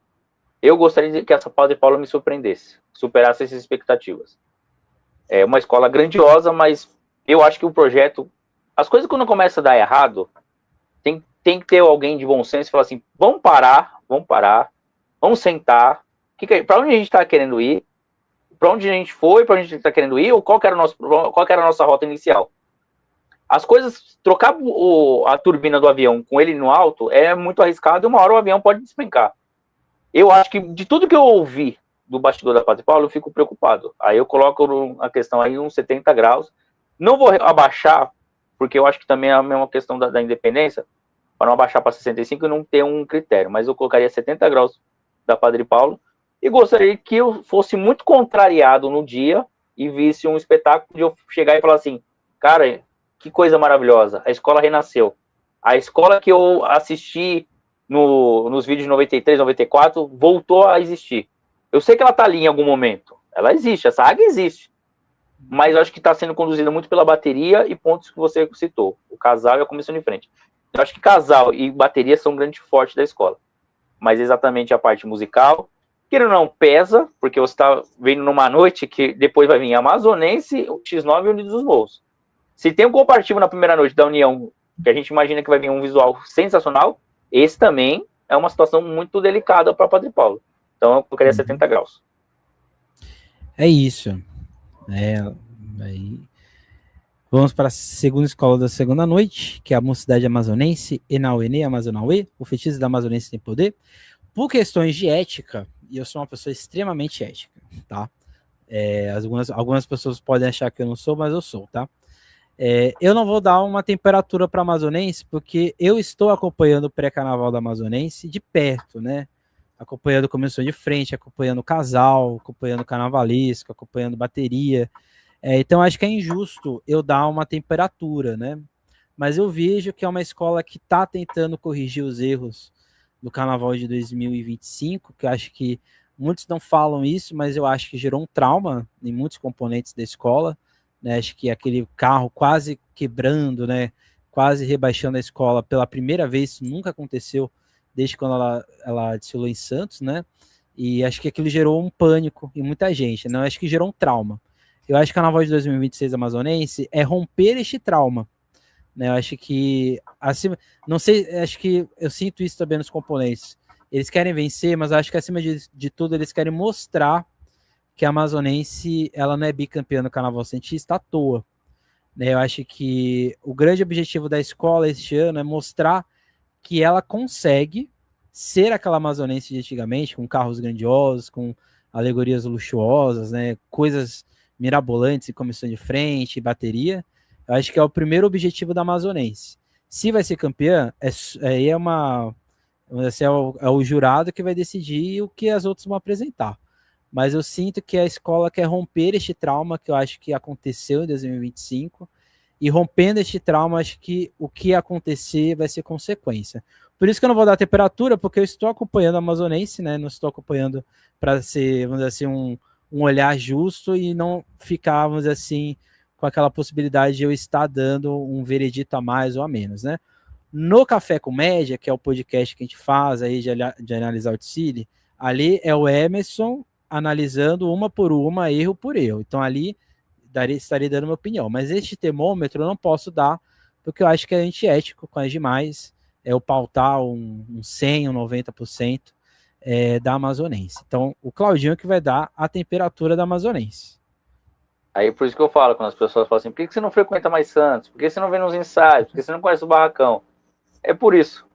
Eu gostaria de que essa Padre Paulo me surpreendesse, superasse essas expectativas. É uma escola grandiosa, mas eu acho que o projeto... As coisas quando começam a dar errado, tem que ter alguém de bom senso e falar assim, vamos parar, vamos sentar, para onde a gente está querendo ir, para onde a gente foi, para onde a gente está querendo ir, ou qual que era a nossa rota inicial. As coisas, trocar a turbina do avião com ele no alto é muito arriscado e uma hora o avião pode despencar. Eu acho que de tudo que eu ouvi do bastidor da Padre Paulo, eu fico preocupado. Aí eu coloco a questão aí uns 70 graus. Não vou abaixar, porque eu acho que também é a mesma questão da independência, para não abaixar para 65 e não ter um critério. Mas eu colocaria 70 graus da Padre Paulo e gostaria que eu fosse muito contrariado no dia e visse um espetáculo de eu chegar e falar assim, cara, que coisa maravilhosa, a escola renasceu. A escola que eu assisti nos vídeos de 93, 94, voltou a existir. Eu sei que ela está ali em algum momento. Ela existe, essa águia existe. Mas eu acho que está sendo conduzida muito pela bateria e pontos que você citou. O casal e a comissão de frente. Eu acho que casal e bateria são um grande forte da escola. Mas exatamente a parte musical, que não pesa, porque você está vendo numa noite que depois vai vir a Amazonense, o X9 e o Unidos dos Morros. Se tem um comparativo na primeira noite da União, que a gente imagina que vai vir um visual sensacional, esse também é uma situação muito delicada para Padre Paulo. Então eu colocaria 70 graus. É isso. Vamos para a segunda escola da segunda noite, que é a Mocidade Amazonense, Enauene Amazonauê, o feitiço da Amazonense tem poder. Por questões de ética, e eu sou uma pessoa extremamente ética, tá? Algumas pessoas podem achar que eu não sou, mas eu sou, tá? Eu não vou dar uma temperatura para a Amazonense, porque eu estou acompanhando o pré-carnaval da Amazonense de perto, né? Acompanhando comissão de frente, acompanhando o casal, acompanhando o carnavalesco, acompanhando bateria. Então, acho que é injusto eu dar uma temperatura, né? Mas eu vejo que é uma escola que está tentando corrigir os erros do carnaval de 2025, que eu acho que muitos não falam isso, mas eu acho que gerou um trauma em muitos componentes da escola, né? Acho que aquele carro quase quebrando, né? Quase rebaixando a escola pela primeira vez, isso nunca aconteceu desde quando ela desfilou em Santos, né? E acho que aquilo gerou um pânico em muita gente, né? Acho que gerou um trauma. Eu acho que o Carnaval de 2026 amazonense é romper este trauma, né? Eu acho que acima, não sei, acho que eu sinto isso também nos componentes. Eles querem vencer, mas acho que acima de tudo eles querem mostrar que a amazonense ela não é bicampeã no Carnaval Cientista à toa, né? Eu acho que o grande objetivo da escola este ano é mostrar que ela consegue ser aquela amazonense de antigamente, com carros grandiosos, com alegorias luxuosas, né? Coisas mirabolantes e comissão de frente, bateria. Eu acho que é o primeiro objetivo da amazonense. Se vai ser campeã, é o jurado que vai decidir o que as outras vão apresentar. Mas eu sinto que a escola quer romper este trauma que eu acho que aconteceu em 2025, e rompendo este trauma, acho que o que acontecer vai ser consequência. Por isso que eu não vou dar temperatura, porque eu estou acompanhando a amazonense, né? Não estou acompanhando para ser, vamos dizer assim, um olhar justo e não ficar, vamos dizer assim, com aquela possibilidade de eu estar dando um veredito a mais ou a menos, né? No Café com Média, que é o podcast que a gente faz aí de analisar o Tsili, ali é o Emerson analisando uma por uma, erro por erro. Então ali estaria dando minha opinião. Mas este termômetro eu não posso dar, porque eu acho que é antiético com as demais, o pautar um 100, um 90% da amazonense. Então, o Claudinho que vai dar a temperatura da amazonense. Aí por isso que eu falo, quando as pessoas falam assim, por que você não frequenta mais Santos? Por que você não vem nos ensaios? Por que você não conhece o barracão? É por isso.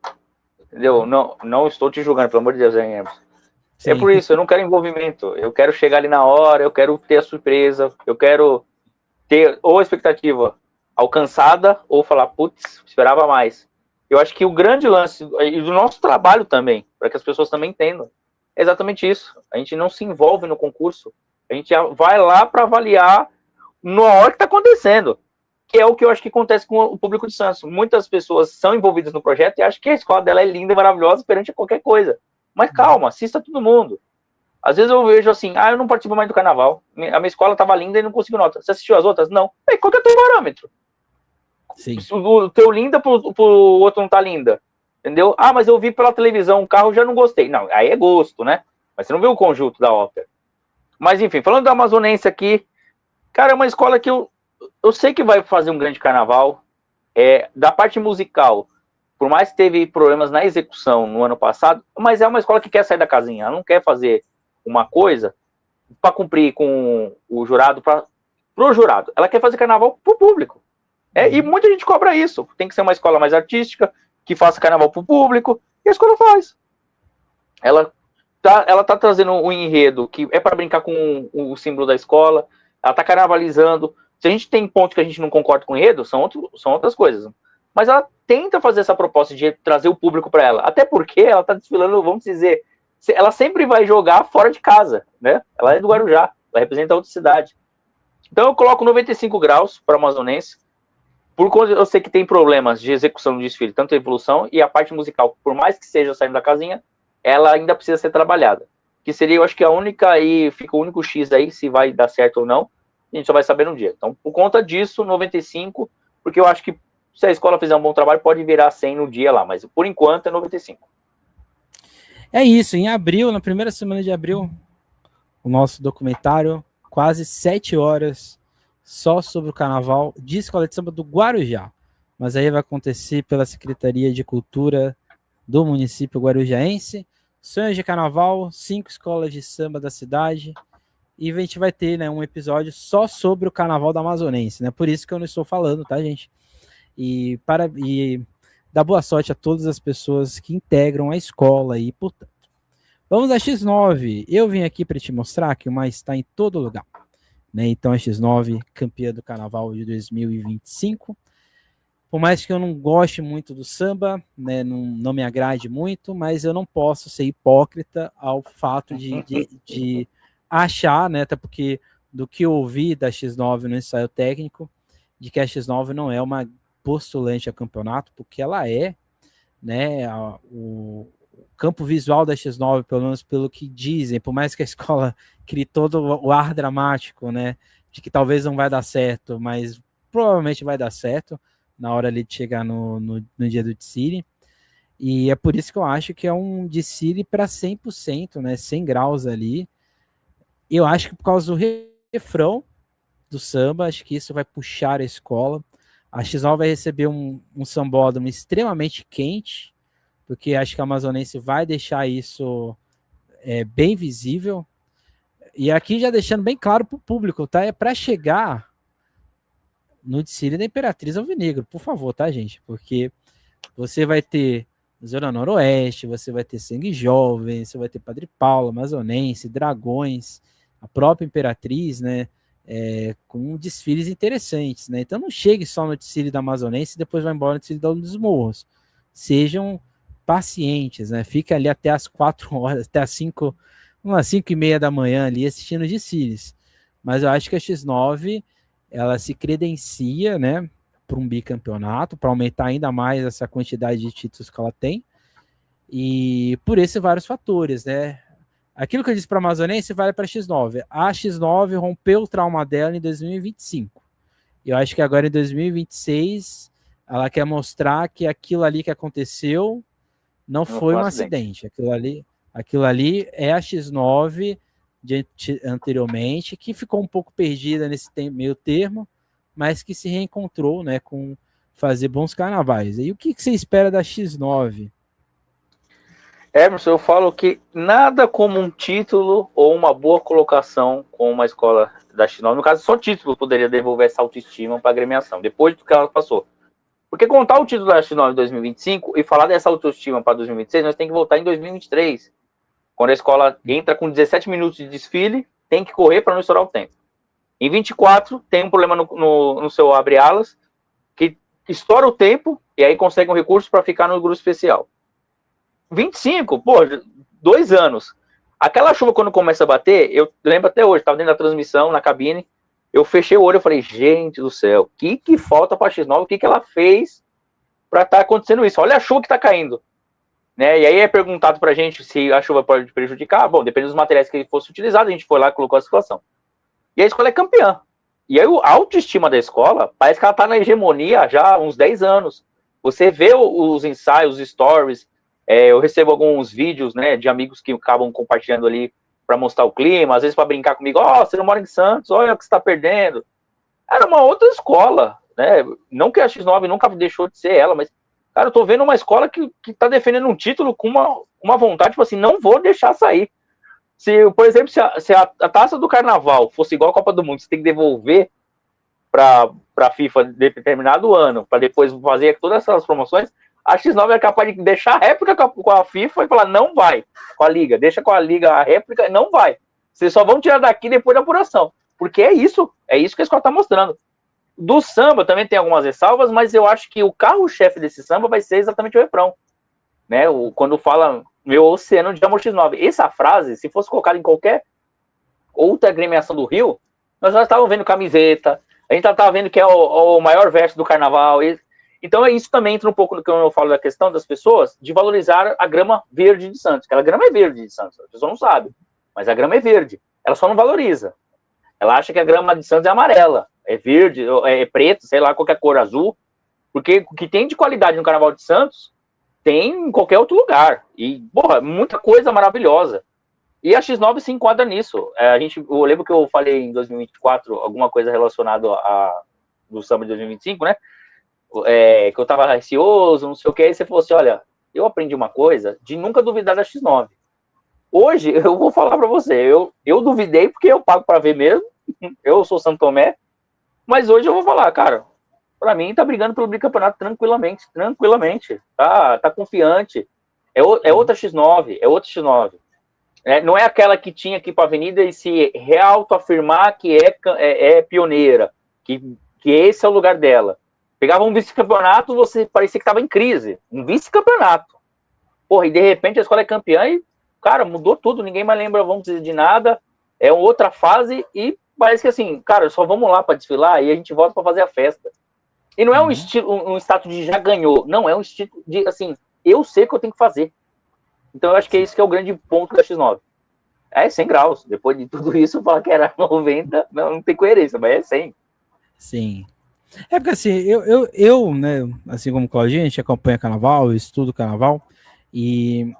Entendeu? Não estou te julgando, pelo amor de Deus, hein, Emerson. É Sim. por isso, eu não quero envolvimento. Eu quero chegar ali na hora, eu quero ter a surpresa, eu quero ter ou a expectativa alcançada ou falar, putz, esperava mais. Eu acho que o grande lance, e do nosso trabalho também, para que as pessoas também entendam, é exatamente isso. A gente não se envolve no concurso, a gente vai lá para avaliar na hora que está acontecendo, que é o que eu acho que acontece com o público de Santos. Muitas pessoas são envolvidas no projeto e acham que a escola dela é linda, maravilhosa, perante a qualquer coisa. Mas calma, assista todo mundo. Às vezes eu vejo assim, eu não participo mais do carnaval, a minha escola estava linda e não consigo nota. Você assistiu as outras? Não. Qual que é o teu parâmetro? Sim. O teu linda pro outro não tá linda. Entendeu? Mas eu vi pela televisão, o carro já não gostei. Não, aí é gosto, né? Mas você não viu o conjunto da ópera. Mas enfim, falando da Amazonense aqui, cara, é uma escola que eu sei que vai fazer um grande carnaval. Da parte musical, por mais que teve problemas na execução no ano passado, mas é uma escola que quer sair da casinha. Ela não quer fazer uma coisa para cumprir com o jurado, pro jurado. Ela quer fazer carnaval pro público. E muita gente cobra isso. Tem que ser uma escola mais artística, que faça carnaval pro público, e a escola faz. Ela tá trazendo um enredo que é para brincar com o símbolo da escola, ela tá carnavalizando. Se a gente tem pontos que a gente não concorda com o enredo, são outras coisas. Mas ela tenta fazer essa proposta de trazer o público para ela. Até porque ela tá desfilando, vamos dizer, ela sempre vai jogar fora de casa, né? Ela é do Guarujá, ela representa outra cidade. Então eu coloco 95 graus para a Amazonense. Por conta, eu sei que tem problemas de execução do desfile, tanto a evolução e a parte musical, por mais que seja saindo da casinha, ela ainda precisa ser trabalhada. Que seria, eu acho que a única aí, fica o único X aí, se vai dar certo ou não, a gente só vai saber no dia. Então, por conta disso, 95, porque eu acho que se a escola fizer um bom trabalho, pode virar 100 no dia lá, mas por enquanto é 95. É isso, em abril, na primeira semana de abril, o nosso documentário, quase 7 horas, só sobre o carnaval de escola de samba do Guarujá. Mas aí vai acontecer pela Secretaria de Cultura do município guarujaense. Sonhos de Carnaval, 5 escolas de samba da cidade. E a gente vai ter, né, um episódio só sobre o Carnaval da Amazonense, né? Por isso que eu não estou falando, tá, gente? E dar boa sorte a todas as pessoas que integram a escola e, portanto. Vamos a X9. Eu vim aqui para te mostrar que o mais está em todo lugar. Né? Então, a X9, campeã do Carnaval de 2025. Por mais que eu não goste muito do samba, né, não me agrade muito, mas eu não posso ser hipócrita ao fato de achar, né, até porque do que eu ouvi da X9 no ensaio técnico, de que a X9 não é uma postulante a campeonato, porque ela é, né, o campo visual da X9, pelo menos pelo que dizem, por mais que a escola crie todo o ar dramático, né, de que talvez não vai dar certo, mas provavelmente vai dar certo na hora ali de chegar no dia do desfile. E é por isso que eu acho que é um desfile para 100%, né, 100 graus ali. Eu acho que por causa do refrão do samba, acho que isso vai puxar a escola. A X9 vai receber um sambódromo extremamente quente, porque acho que a Amazonense vai deixar isso bem visível. E aqui já deixando bem claro para o público, tá? É para chegar no desfile da Imperatriz Alvinegro, por favor, tá, gente? Porque você vai ter Zona Noroeste, você vai ter Sangue Jovem, você vai ter Padre Paulo, Amazonense, Dragões, a própria Imperatriz, né? Com desfiles interessantes, né? Então não chegue só no desfile da Amazonense e depois vai embora no desfile dos Morros. Sejam pacientes, né? Fica ali até as 4 horas, até as 5, umas 5 e meia da manhã ali assistindo desfiles. Mas eu acho que a X9 ela se credencia, né, para um bicampeonato, para aumentar ainda mais essa quantidade de títulos que ela tem, e por esses vários fatores, né? Aquilo que eu disse para a Amazonense vale para a X9. A X9 rompeu o trauma dela em 2025. Eu acho que agora em 2026 ela quer mostrar que aquilo ali que aconteceu não foi um acidente. Aquilo ali é a X9 anteriormente, que ficou um pouco perdida nesse meio termo, mas que se reencontrou, né, com fazer bons carnavais. E o que você espera da X9? Emerson, eu falo que nada como um título ou uma boa colocação com uma escola da X9. No caso, só título poderia devolver essa autoestima para a agremiação, depois do que ela passou. Porque contar o título da X9 em 2025 e falar dessa autoestima para 2026, nós temos que voltar em 2023. Quando a escola entra com 17 minutos de desfile, tem que correr para não estourar o tempo. Em 24, tem um problema no seu abre-alas, que estoura o tempo, e aí consegue um recurso para ficar no grupo especial. 25, pô, 2 anos. Aquela chuva, quando começa a bater, eu lembro até hoje, estava dentro da transmissão, na cabine, eu fechei o olho e falei, gente do céu, o que falta para a X9? O que ela fez para estar acontecendo isso? Olha a chuva que está caindo. Né? E aí é perguntado para a gente se a chuva pode prejudicar. Bom, depende dos materiais que fosse utilizado, a gente foi lá e colocou a situação. E a escola é campeã. E aí a autoestima da escola, parece que ela está na hegemonia já há uns 10 anos. Você vê os ensaios, os stories, eu recebo alguns vídeos, né, de amigos que acabam compartilhando ali para mostrar o clima, às vezes para brincar comigo, você não mora em Santos, olha o que você está perdendo. Era uma outra escola, né? Não que a X9 nunca deixou de ser ela, mas, cara, eu tô vendo uma escola que tá defendendo um título com uma vontade, tipo assim, não vou deixar sair. Se, por exemplo, se a taça do Carnaval fosse igual a Copa do Mundo, você tem que devolver para a FIFA de determinado ano, para depois fazer todas essas promoções, a X9 é capaz de deixar a réplica com a FIFA e falar, não vai com a Liga, deixa com a Liga a réplica, não vai. Vocês só vão tirar daqui depois da apuração. Porque é isso que a escola está mostrando. Do samba também tem algumas ressalvas, mas eu acho que o carro-chefe desse samba vai ser exatamente o refrão. Né? Quando fala meu oceano de amor X9. Essa frase, se fosse colocada em qualquer outra agremiação do Rio, nós já estávamos vendo camiseta, a gente já estava vendo que é o maior verso do carnaval. Então isso também entra um pouco no que eu falo da questão das pessoas, de valorizar a grama verde de Santos. Aquela grama é verde de Santos, a pessoa não sabe, mas a grama é verde. Ela só não valoriza. Ela acha que a grama de Santos é amarela, é verde, é preto, sei lá, qualquer cor, azul. Porque o que tem de qualidade no Carnaval de Santos, tem em qualquer outro lugar. E, porra, muita coisa maravilhosa. E a X9 se enquadra nisso. Eu lembro que eu falei em 2024 alguma coisa relacionada do samba de 2025, né? Que eu tava receoso, não sei o que. Aí você falou assim, olha, eu aprendi uma coisa de nunca duvidar da X9. Hoje, eu vou falar para você, eu duvidei porque eu pago para ver mesmo, eu sou Santo Tomé, mas hoje eu vou falar, cara, para mim tá brigando pelo bicampeonato tranquilamente, tá confiante, é outra X9, não é aquela que tinha que ir para a avenida e se reautoafirmar que é pioneira, que esse é o lugar dela. Pegava um vice-campeonato, você parecia que estava em crise, um vice-campeonato, porra, e de repente a escola é campeã e cara, mudou tudo, ninguém mais lembra, vamos dizer, de nada, é outra fase e parece que assim, cara, só vamos lá para desfilar e a gente volta para fazer a festa. E não é um estilo, um status de já ganhou, não, é um estilo de, assim, eu sei o que eu tenho que fazer. Então eu acho que é isso que é o grande ponto da X9. É 100 graus, depois de tudo isso, falar que era 90, não tem coerência, mas é 100. Sim. É porque assim, eu né, assim como o Claudinho, a gente acompanha carnaval, eu estudo carnaval, e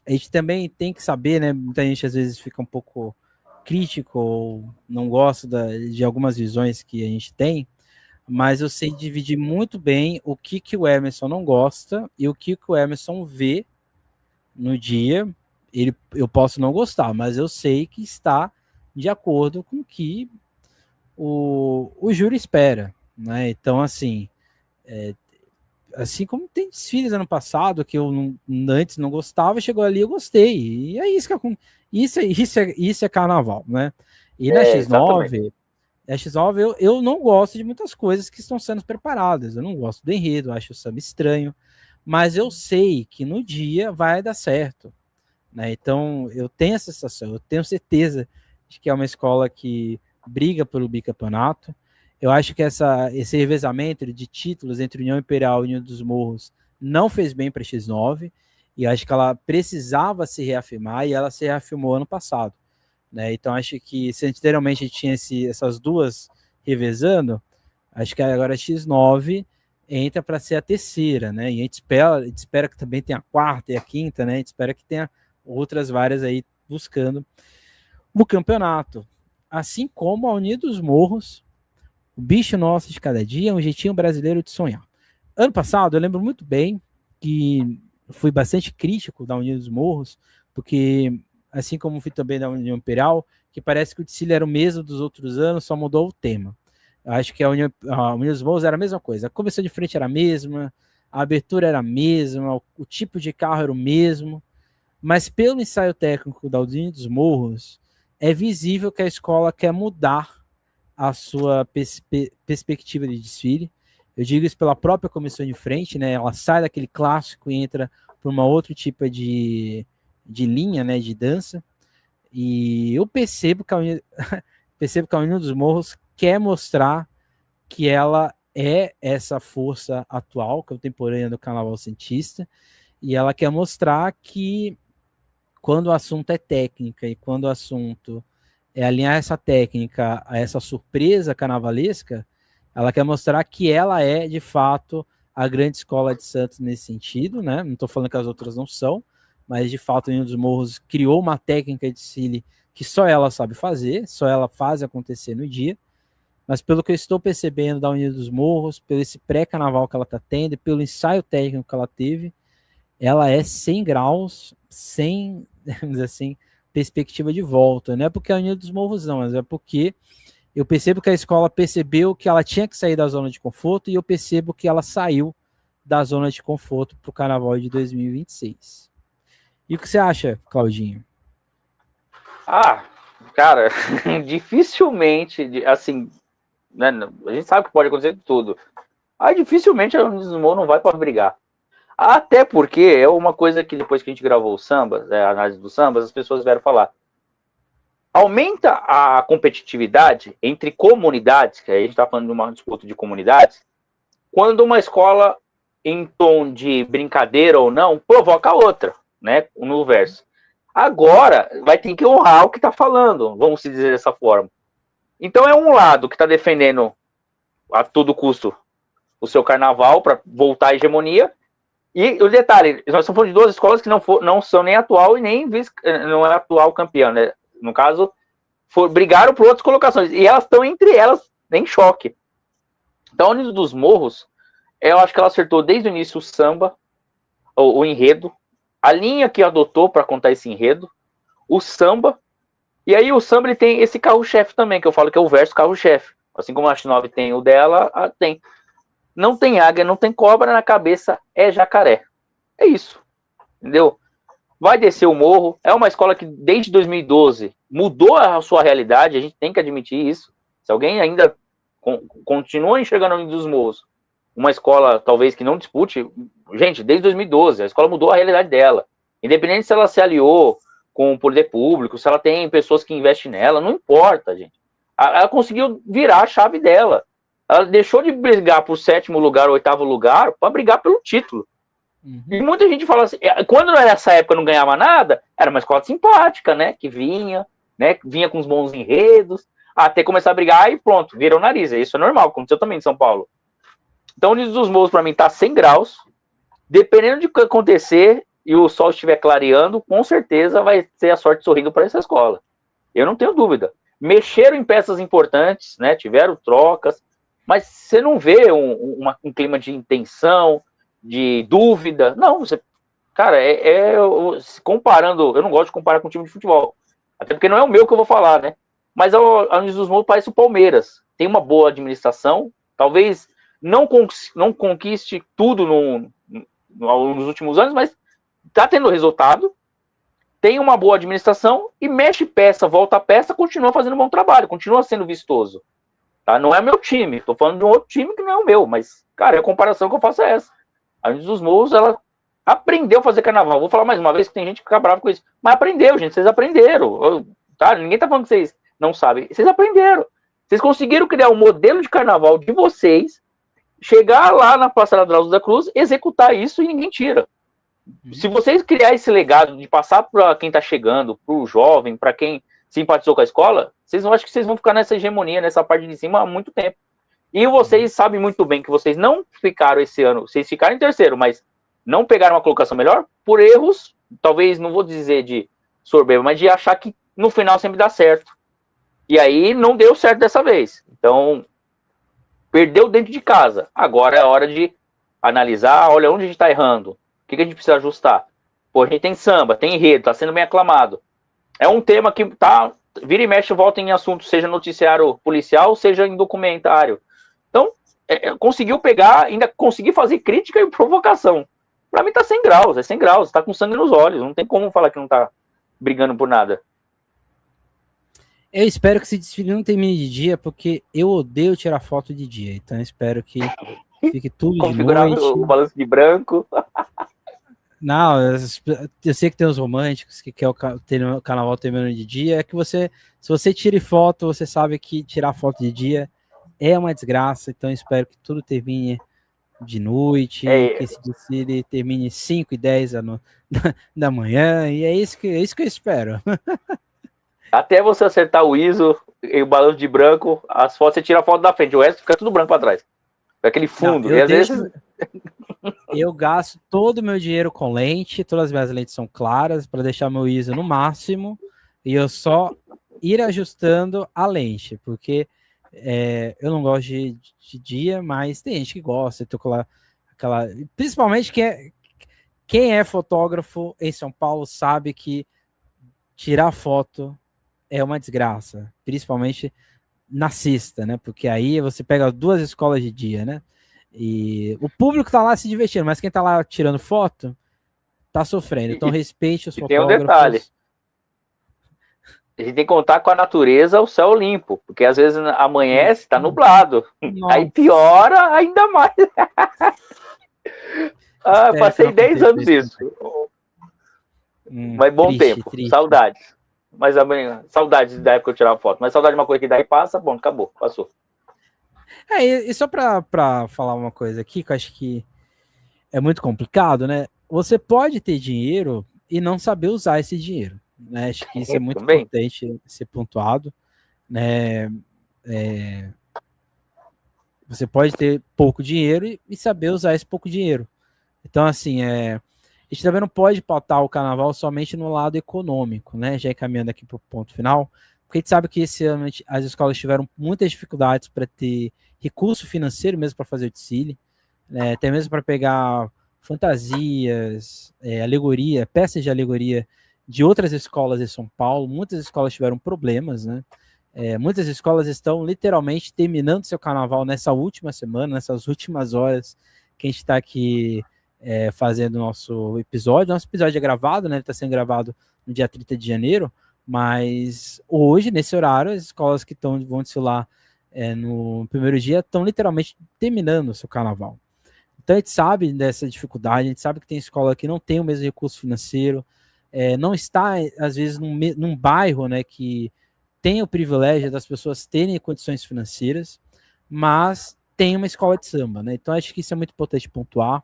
a gente também tem que saber, né? Muita gente às vezes fica um pouco crítico ou não gosta de algumas visões que a gente tem, mas eu sei dividir muito bem o que o Emerson não gosta e o que o Emerson vê no dia. Eu posso não gostar, mas eu sei que está de acordo com o que o júri espera, né? Então, assim, assim como tem desfiles ano passado que eu antes não gostava, chegou ali eu gostei. E é isso que isso é carnaval, né? E na X9, eu não gosto de muitas coisas que estão sendo preparadas. Eu não gosto do enredo, eu acho o samba estranho, mas eu sei que no dia vai dar certo, né? Então eu tenho essa sensação, eu tenho certeza de que é uma escola que briga pelo bicampeonato. Eu acho que esse revezamento de títulos entre União Imperial e União dos Morros não fez bem para a X9, e acho que ela precisava se reafirmar, e ela se reafirmou ano passado, né? Então acho que se anteriormente a gente tinha essas duas revezando, acho que agora a X9 entra para ser a terceira, né? E a gente espera que também tenha a quarta e a quinta, né? A gente espera que tenha outras várias aí buscando o campeonato. Assim como a União dos Morros, o bicho nosso de cada dia, um jeitinho brasileiro de sonhar. Ano passado, eu lembro muito bem que fui bastante crítico da União dos Morros, porque, assim como fui também da União Imperial, que parece que o desfile era o mesmo dos outros anos, só mudou o tema. Eu acho que a União dos Morros era a mesma coisa. A comissão de frente era a mesma, a abertura era a mesma, o tipo de carro era o mesmo, mas pelo ensaio técnico da Aldinho dos Morros, é visível que a escola quer mudar a sua perspectiva de desfile. Eu digo isso pela própria comissão de frente, né? Ela sai daquele clássico e entra para uma outra tipo de linha, né? De dança. E eu percebo que a União dos Morros quer mostrar que ela é essa força atual, contemporânea do carnaval cientista, e ela quer mostrar que quando o assunto é técnica e quando o assunto é alinhar essa técnica a essa surpresa carnavalesca, ela quer mostrar que ela é, de fato, a grande escola de Santos nesse sentido, né? Não estou falando que as outras não são, mas, de fato, a União dos Morros criou uma técnica de desfile que só ela sabe fazer, só ela faz acontecer no dia, mas pelo que eu estou percebendo da União dos Morros, pelo esse pré-carnaval que ela está tendo, pelo ensaio técnico que ela teve, ela é 100 graus, sem, vamos dizer assim, perspectiva de volta. Não é porque a União dos Morros não, mas é porque eu percebo que a escola percebeu que ela tinha que sair da zona de conforto e eu percebo que ela saiu da zona de conforto para o carnaval de 2026. E o que você acha, Claudinho? Ah, cara, dificilmente, assim, né, a gente sabe que pode acontecer tudo. Aí dificilmente a União dos Morros não vai para brigar. Até porque é uma coisa que depois que a gente gravou o samba, a análise do samba, as pessoas vieram falar. Aumenta a competitividade entre comunidades, que aí a gente está falando de uma disputa de comunidades, quando uma escola, em tom de brincadeira ou não, provoca a outra, né, no verso. Agora vai ter que honrar o que está falando, vamos dizer dessa forma. Então é um lado que está defendendo a todo custo o seu carnaval para voltar à hegemonia. E o detalhe, nós estamos falando de duas escolas que não são nem atual e nem não é atual campeã, né? No caso, brigaram por outras colocações. E elas estão entre elas em choque. Então, a União dos Morros, eu acho que ela acertou desde o início o samba, o enredo, a linha que adotou para contar esse enredo, o samba. E aí o samba ele tem esse carro-chefe também, que eu falo que é o verso carro-chefe. Assim como a X9 tem o dela, tem. Não tem águia, não tem cobra, na cabeça é jacaré. É isso. Entendeu? Vai descer o morro. É uma escola que desde 2012 mudou a sua realidade, a gente tem que admitir isso. Se alguém ainda continua enxergando a União dos Morros, uma escola talvez que não dispute, gente, desde 2012, a escola mudou a realidade dela. Independente se ela se aliou com o poder público, se ela tem pessoas que investem nela, não importa, gente. Ela conseguiu virar a chave dela. Ela deixou de brigar por 7º lugar ou 8º lugar para brigar pelo título. Uhum. E muita gente fala assim, quando nessa época não ganhava nada, era uma escola simpática, né? Que vinha, né? Vinha com os bons enredos, até começar a brigar e pronto, virou o nariz. Isso é normal, aconteceu também em São Paulo. Então, o União dos Morros, para mim, tá 100 graus. Dependendo de o que acontecer e o sol estiver clareando, com certeza vai ser a sorte sorrindo para essa escola. Eu não tenho dúvida. Mexeram em peças importantes, né? Tiveram trocas, mas você não vê um clima de intenção, de dúvida. Não, você, cara, comparando, eu não gosto de comparar com time de futebol, até porque não é o meu que eu vou falar, né? Mas a União dos Morros parece o Palmeiras. Tem uma boa administração, talvez não conquiste tudo nos últimos anos, mas tá tendo resultado, tem uma boa administração e mexe peça, volta a peça, continua fazendo um bom trabalho, continua sendo vistoso. Tá? Não é meu time, tô falando de um outro time que não é o meu, mas, cara, a comparação que eu faço é essa. A União dos Morros, ela aprendeu a fazer carnaval. Vou falar mais uma vez que tem gente que fica brava com isso, mas aprendeu, gente, vocês aprenderam. Tá? Ninguém tá falando que vocês não sabem, vocês aprenderam. Vocês conseguiram criar um modelo de carnaval de vocês, chegar lá na Passarela Drauzio da Cruz, executar isso e ninguém tira. Se vocês criarem esse legado de passar para quem tá chegando, pro jovem, para quem simpatizou com a escola, vocês vão, acho que vocês vão ficar nessa hegemonia, nessa parte de cima há muito tempo. E vocês sabem muito bem que vocês não ficaram esse ano, vocês ficaram em terceiro, mas não pegaram uma colocação melhor por erros, talvez, não vou dizer de soberba, mas de achar que no final sempre dá certo. E aí não deu certo dessa vez. Então, perdeu dentro de casa. Agora é a hora de analisar, olha onde a gente está errando, o que a gente precisa ajustar. Pô, a gente tem samba, tem enredo, está sendo bem aclamado. É um tema que tá, vira e mexe, volta em assunto, seja noticiário policial, seja em documentário. Então, conseguiu pegar, ainda conseguir fazer crítica e provocação. Pra mim tá 100 graus, é 100 graus, tá com sangue nos olhos, não tem como falar que não tá brigando por nada. Eu espero que esse desfile não termine de dia, porque eu odeio tirar foto de dia. Então eu espero que fique tudo de Configurar noite. o balanço de branco. Não, eu sei que tem os românticos que quer o carnaval terminando de dia. É que você, se você tira foto, você sabe que tirar foto de dia é uma desgraça. Então eu espero que tudo termine de noite, que esse desfile termine 5 e 10 da manhã. E é isso que eu espero. Até você acertar o ISO e o balanço de branco, as fotos você tira a foto da frente, o resto fica tudo branco para trás. Aquele fundo. Não, e às vezes. Eu gasto todo o meu dinheiro com lente, todas as minhas lentes são claras, para deixar meu ISO no máximo, e eu só ir ajustando a lente, porque eu não gosto de dia, mas tem gente que gosta, principalmente quem é fotógrafo em São Paulo sabe que tirar foto é uma desgraça, principalmente na sexta, né? Porque aí você pega 2 escolas de dia, né? E o público tá lá se divertindo, mas quem tá lá tirando foto tá sofrendo. Então respeite os e tem um fotógrafos. detalhe. A gente tem que contar com a natureza, o céu limpo, porque às vezes amanhece, tá nublado. Nossa. Aí piora ainda mais. Passei 10 anos isso. Mas bom tempo, triste. Saudades. Mas saudades da época que eu tirava foto. Mas saudade de uma coisa que daí passa, bom, acabou, passou. E só pra falar uma coisa aqui, que eu acho que é muito complicado, né? Você pode ter dinheiro e não saber usar esse dinheiro, né? Acho que isso é muito importante ser pontuado, né? Você pode ter pouco dinheiro e saber usar esse pouco dinheiro. Então, assim, a gente também não pode pautar o carnaval somente no lado econômico, né? Já encaminhando aqui para o ponto final, porque a gente sabe que esse ano as escolas tiveram muitas dificuldades para ter recurso financeiro mesmo para fazer o desfile, né? Até mesmo para pegar fantasias, alegoria, peças de alegoria de outras escolas de São Paulo. Muitas escolas tiveram problemas, né? Muitas escolas estão literalmente terminando seu carnaval nessa última semana, nessas últimas horas que a gente está aqui fazendo nosso episódio. Nosso episódio é gravado, né? Ele está sendo gravado no dia 30 de janeiro, mas hoje, nesse horário, as escolas que vão desfilar no primeiro dia estão literalmente terminando o seu carnaval. Então a gente sabe dessa dificuldade, a gente sabe que tem escola que não tem o mesmo recurso financeiro, não está, às vezes, num bairro, né, que tem o privilégio das pessoas terem condições financeiras, mas tem uma escola de samba, né? Então acho que isso é muito importante pontuar.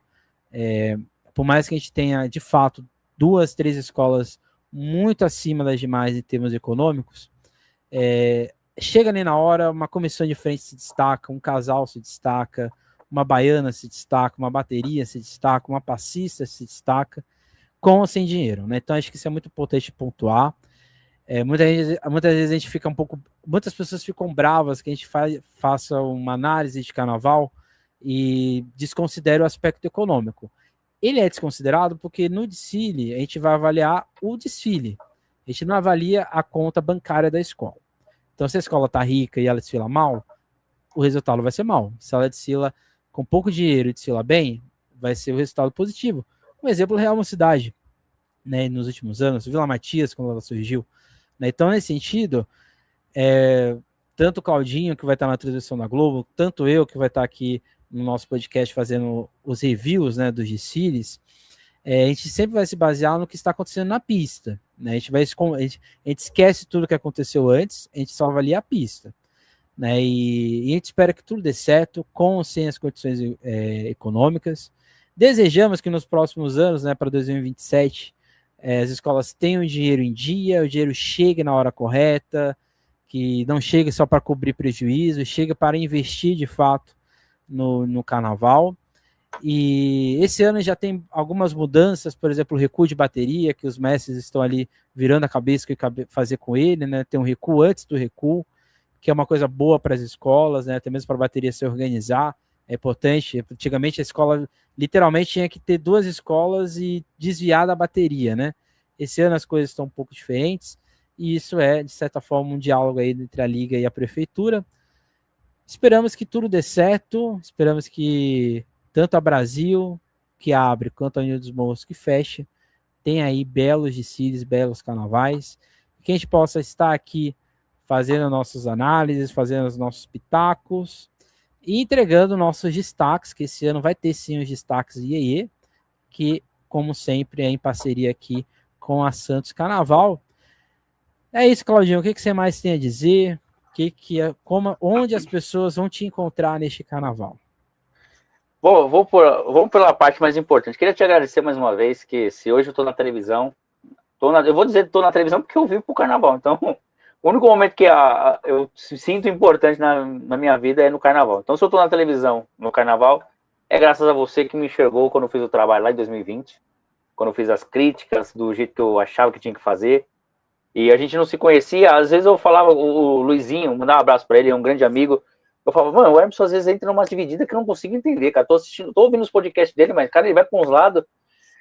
Por mais que a gente tenha, de fato, 2, 3 escolas muito acima das demais em termos econômicos, chega ali na hora, uma comissão de frente se destaca, um casal se destaca, uma baiana se destaca, uma bateria se destaca, uma passista se destaca, com ou sem dinheiro, né? Então acho que isso é muito importante pontuar. Muitas vezes a gente fica muitas pessoas ficam bravas que a gente faça uma análise de carnaval e desconsidere o aspecto econômico. Ele é desconsiderado porque no desfile a gente vai avaliar o desfile, a gente não avalia a conta bancária da escola. Então se a escola está rica e ela desfila mal, o resultado vai ser mal. Se ela desfila com pouco dinheiro e desfila bem, vai ser o resultado positivo. Um exemplo real é uma cidade, né, nos últimos anos, Vila Matias, quando ela surgiu. Então, nesse sentido, tanto o Claudinho, que vai estar na transmissão da Globo, tanto eu, que vai estar aqui no nosso podcast fazendo os reviews, né, dos desfiles, a gente sempre vai se basear no que está acontecendo na pista. Né? A gente esquece tudo que aconteceu antes, a gente só avalia a pista. Né? E a gente espera que tudo dê certo, com ou sem as condições econômicas. Desejamos que nos próximos anos, né, para 2027, as escolas tenham dinheiro em dia, o dinheiro chegue na hora correta, que não chegue só para cobrir prejuízo, chegue para investir de fato no carnaval. E esse ano já tem algumas mudanças, por exemplo, o recuo de bateria, que os mestres estão ali virando a cabeça o que fazer com ele, né? Tem um recuo antes do recuo, que é uma coisa boa para as escolas, né? Até mesmo para a bateria se organizar. É importante. Antigamente a escola literalmente tinha que ter 2 escolas e desviar da bateria, né? Esse ano as coisas estão um pouco diferentes e isso é, de certa forma, um diálogo aí entre a Liga e a Prefeitura. Esperamos que tudo dê certo, esperamos que tanto a Brasil que abre quanto a União dos Morros que fecha. Tem aí belos desfiles, belos carnavais. Que a gente possa estar aqui fazendo nossas análises, fazendo os nossos pitacos e entregando nossos destaques, que esse ano vai ter sim os destaques IEE, que, como sempre, é em parceria aqui com a Santos Carnaval. É isso, Claudinho. O que você mais tem a dizer? Onde as pessoas vão te encontrar neste carnaval? Vamos pela parte mais importante. Queria te agradecer mais uma vez, que se hoje eu estou na televisão, eu vou dizer que estou na televisão porque eu vivo pro carnaval. Então, o único momento que eu sinto importante na minha vida é no carnaval. Então, se eu estou na televisão no carnaval, é graças a você que me enxergou quando eu fiz o trabalho lá em 2020, quando eu fiz as críticas do jeito que eu achava que tinha que fazer. E a gente não se conhecia. Às vezes eu falava, o Luizinho, mandar um abraço para ele, é um grande amigo. Eu falava, mano, o Hermes às vezes entra numa dividida que eu não consigo entender, cara. Tô ouvindo os podcasts dele, mas, cara, ele vai para uns lados.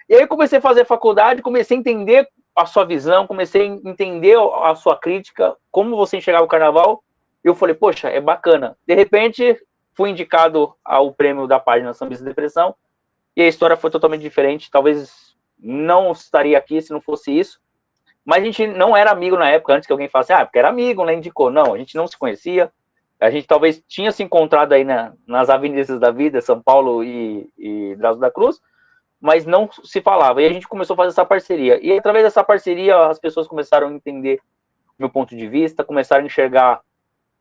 E aí eu comecei a fazer faculdade, comecei a entender a sua visão, comecei a entender a sua crítica, como você enxergava o carnaval. E eu falei, poxa, é bacana. De repente, fui indicado ao prêmio da página Sambista e Depressão, e a história foi totalmente diferente. Talvez não estaria aqui se não fosse isso. Mas a gente não era amigo na época, antes que alguém falasse, porque era amigo, né, indicou. Não, a gente não se conhecia. A gente talvez tinha se encontrado aí nas avenidas da vida, São Paulo e Drauzio da Cruz, mas não se falava. E a gente começou a fazer essa parceria. E através dessa parceria, as pessoas começaram a entender o meu ponto de vista, começaram a enxergar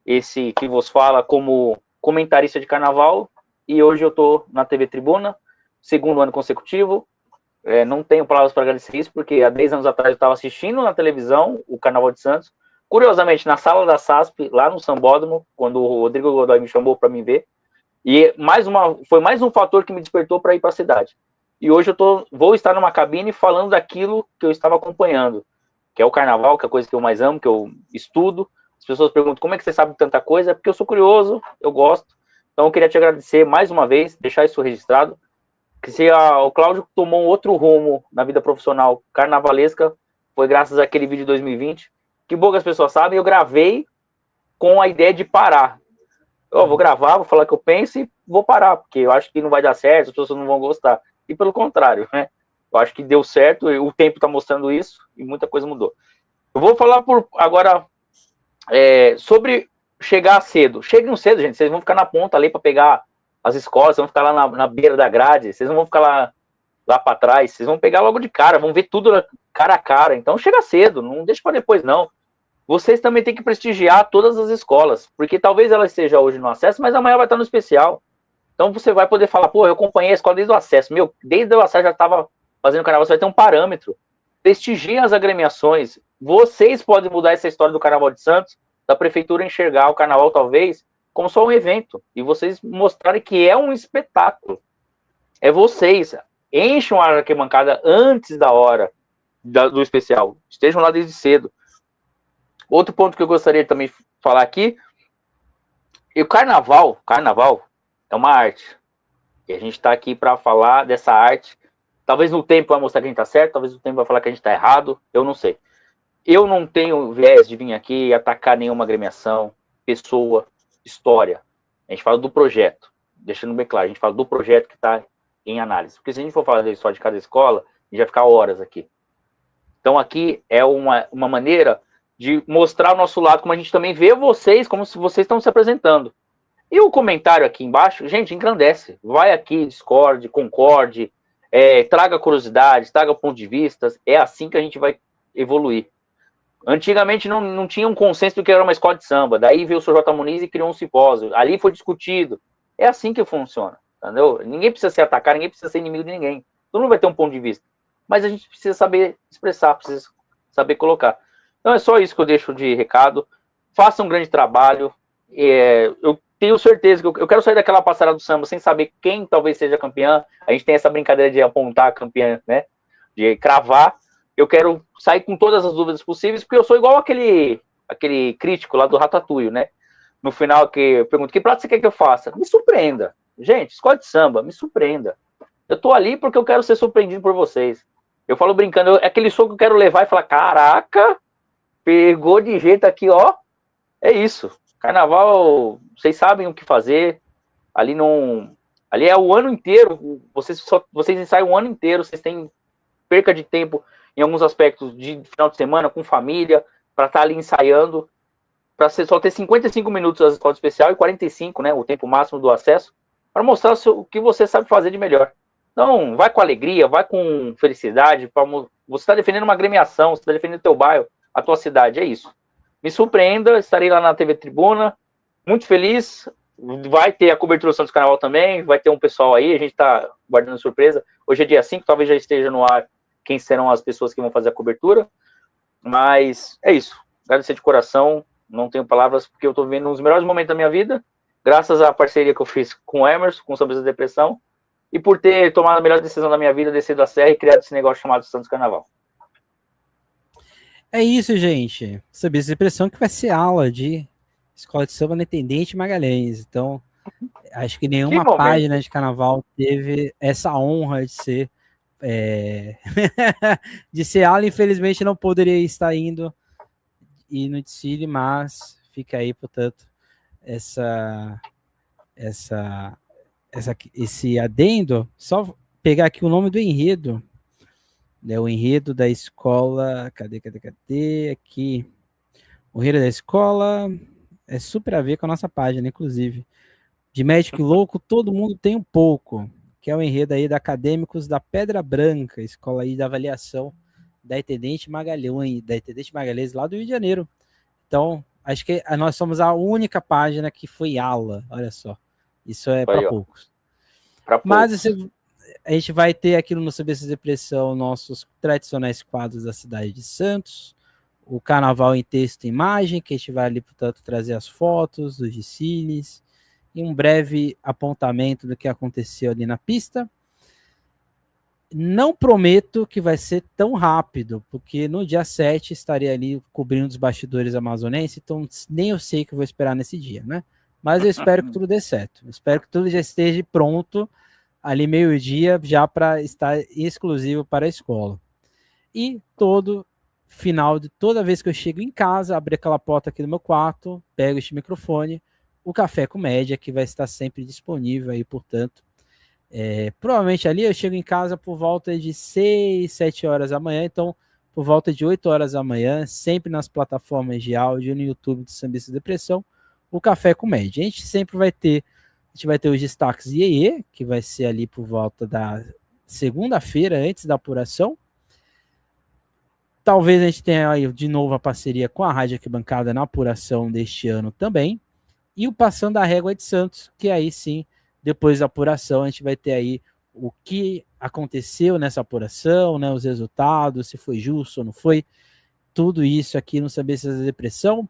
esse que vos fala como comentarista de carnaval. E hoje eu estou na TV Tribuna, segundo ano consecutivo. Não tenho palavras para agradecer isso, porque há 10 anos atrás eu estava assistindo na televisão o Carnaval de Santos, curiosamente na sala da SASP, lá no Sambódromo, quando o Rodrigo Godoy me chamou para me ver, e foi mais um fator que me despertou para ir para a cidade. E hoje vou estar numa cabine falando daquilo que eu estava acompanhando, que é o Carnaval, que é a coisa que eu mais amo, que eu estudo. As pessoas perguntam, como é que você sabe tanta coisa? É porque eu sou curioso, eu gosto. Então eu queria te agradecer mais uma vez, deixar isso registrado, que se o Cláudio tomou um outro rumo na vida profissional carnavalesca, foi graças àquele vídeo de 2020, que poucas pessoas sabem, eu gravei com a ideia de parar. Eu vou gravar, vou falar o que eu penso e vou parar, porque eu acho que não vai dar certo, as pessoas não vão gostar. E pelo contrário, né? Eu acho que deu certo, o tempo está mostrando isso e muita coisa mudou. Eu vou falar agora sobre chegar cedo. Cheguem cedo, gente, vocês vão ficar na ponta ali para pegar as escolas, vocês vão ficar lá na beira da grade, vocês não vão ficar lá para trás, vocês vão pegar logo de cara, vão ver tudo cara a cara. Então chega cedo, não deixa para depois não. Vocês também têm que prestigiar todas as escolas, porque talvez ela esteja hoje no acesso, mas amanhã vai estar no especial. Então você vai poder falar, eu acompanhei a escola desde o acesso. Desde o acesso já estava fazendo carnaval, você vai ter um parâmetro. Prestigie as agremiações. Vocês podem mudar essa história do Carnaval de Santos, da prefeitura enxergar o carnaval talvez como só um evento, e vocês mostrarem que é um espetáculo. É vocês, encham a arquibancada antes da hora do especial, estejam lá desde cedo. Outro ponto que eu gostaria de também falar aqui, o carnaval é uma arte, e a gente está aqui para falar dessa arte. Talvez no tempo vai mostrar que a gente está certo, talvez no tempo vai falar que a gente está errado, eu não sei. Eu não tenho viés de vir aqui e atacar nenhuma agremiação, pessoa, história. A gente fala do projeto, deixando bem claro, a gente fala do projeto que está em análise. Porque se a gente for falar da história de cada escola, a gente vai ficar horas aqui. Então aqui é uma maneira de mostrar o nosso lado, como a gente também vê vocês, como se vocês estão se apresentando. E o comentário aqui embaixo, gente, engrandece. Vai aqui, discorde, concorde, traga curiosidades, traga ponto de vista. É assim que a gente vai evoluir. Antigamente não tinha um consenso do que era uma escola de samba. Daí veio o Sr. J. Muniz e criou um simpósio. Ali foi discutido. É assim que funciona, entendeu? Ninguém precisa se atacar, ninguém precisa ser inimigo de ninguém. Todo mundo vai ter um ponto de vista. Mas a gente precisa saber expressar, precisa saber colocar. Então é só isso que eu deixo de recado. Faça um grande trabalho. Eu tenho certeza que eu quero sair daquela passarela do samba sem saber quem talvez seja campeã. A gente tem essa brincadeira de apontar a campeã, né? De cravar. Eu quero sair com todas as dúvidas possíveis, porque eu sou igual aquele crítico lá do Ratatouille, né? No final, que eu pergunto, que prato você quer que eu faça? Me surpreenda. Gente, escola de samba, me surpreenda. Eu tô ali porque eu quero ser surpreendido por vocês. Eu falo brincando, é aquele show que eu quero levar e falar, caraca, pegou de jeito aqui, ó. É isso. Carnaval, vocês sabem o que fazer. Ali Ali é o ano inteiro, vocês ensaiam o ano inteiro, vocês têm perca de tempo em alguns aspectos de final de semana, com família, para estar ali ensaiando, para só ter 55 minutos da escola especial e 45, né, o tempo máximo do acesso, para mostrar o que você sabe fazer de melhor. Então, vai com alegria, vai com felicidade, você está defendendo uma agremiação, você está defendendo o teu bairro, a tua cidade, é isso. Me surpreenda, estarei lá na TV Tribuna, muito feliz, vai ter a cobertura do Santos Carnaval também, vai ter um pessoal aí, a gente está guardando surpresa, hoje é dia 5, talvez já esteja no ar quem serão as pessoas que vão fazer a cobertura, mas é isso, agradecer de coração, não tenho palavras, porque eu estou vivendo um dos melhores momentos da minha vida, graças à parceria que eu fiz com o Emerson, com o Sobre a Depressão, e por ter tomado a melhor decisão da minha vida, descido a serra e criado esse negócio chamado Santos Carnaval. É isso, gente. Sobre essa depressão que vai ser aula de Escola de Samba na Intendente Magalhães. Então, acho que nenhuma página de carnaval teve essa honra de ser de ser aula. Infelizmente, não poderia estar indo e no desfile, mas fica aí, portanto, esse adendo. Só pegar aqui o nome do enredo. É o enredo da escola. Cadê? Aqui. O enredo da escola é super a ver com a nossa página, inclusive. De Médico Louco, todo mundo tem um pouco. Que é o enredo aí da Acadêmicos da Pedra Branca, escola aí da avaliação da Intendente Magalhães, lá do Rio de Janeiro. Então, acho que nós somos a única página que foi ala. Olha só. Isso é para poucos. Mas a gente vai ter aqui no Sobre essa Depressão nossos tradicionais quadros da cidade de Santos, o Carnaval em Texto e Imagem, que a gente vai ali, portanto, trazer as fotos dos desfiles e um breve apontamento do que aconteceu ali na pista. Não prometo que vai ser tão rápido, porque no dia 7 estarei ali cobrindo os bastidores amazonenses, então nem eu sei o que eu vou esperar nesse dia, né? Mas eu espero que tudo dê certo. Eu espero que tudo já esteja pronto ali meio-dia, já para estar exclusivo para a escola. E toda vez que eu chego em casa, abro aquela porta aqui do meu quarto, pego este microfone, o Café com Média, que vai estar sempre disponível aí, portanto. Provavelmente ali eu chego em casa por volta de 6, 7 horas da manhã, então por volta de 8 horas da manhã, sempre nas plataformas de áudio, no YouTube do Sambista Depressão, o Café com Média. A gente vai ter os destaques IEE, que vai ser ali por volta da segunda-feira, antes da apuração. Talvez a gente tenha aí de novo a parceria com a Rádio Arquibancada na apuração deste ano também. E o Passando a Régua de Santos, que aí sim, depois da apuração, a gente vai ter aí o que aconteceu nessa apuração, né, os resultados, se foi justo ou não foi. Tudo isso aqui no Saber Se é Depressão.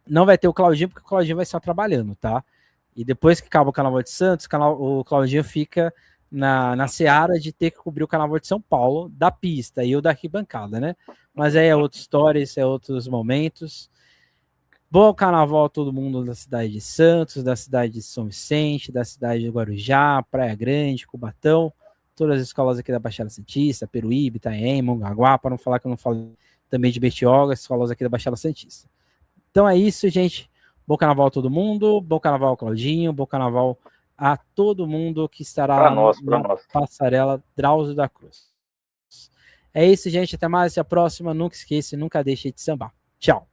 Não vai ter o Claudinho, porque o Claudinho vai estar trabalhando, tá? E depois que acaba o Carnaval de Santos, o Claudinho fica na seara de ter que cobrir o Carnaval de São Paulo da pista e o da arquibancada, né? Mas aí é outra história, isso é outros momentos. Bom Carnaval a todo mundo da cidade de Santos, da cidade de São Vicente, da cidade de Guarujá, Praia Grande, Cubatão, todas as escolas aqui da Baixada Santista, Peruíbe, Itaém, Mongaguá, para não falar que eu não falo também de Bertioga, escolas aqui da Baixada Santista. Então é isso, gente. Bom Carnaval a todo mundo, bom Carnaval ao Claudinho, bom Carnaval a todo mundo que estará na passarela Drauzio da Cruz. É isso, gente. Até mais. Até a próxima. Nunca esqueça, nunca deixe de sambar. Tchau.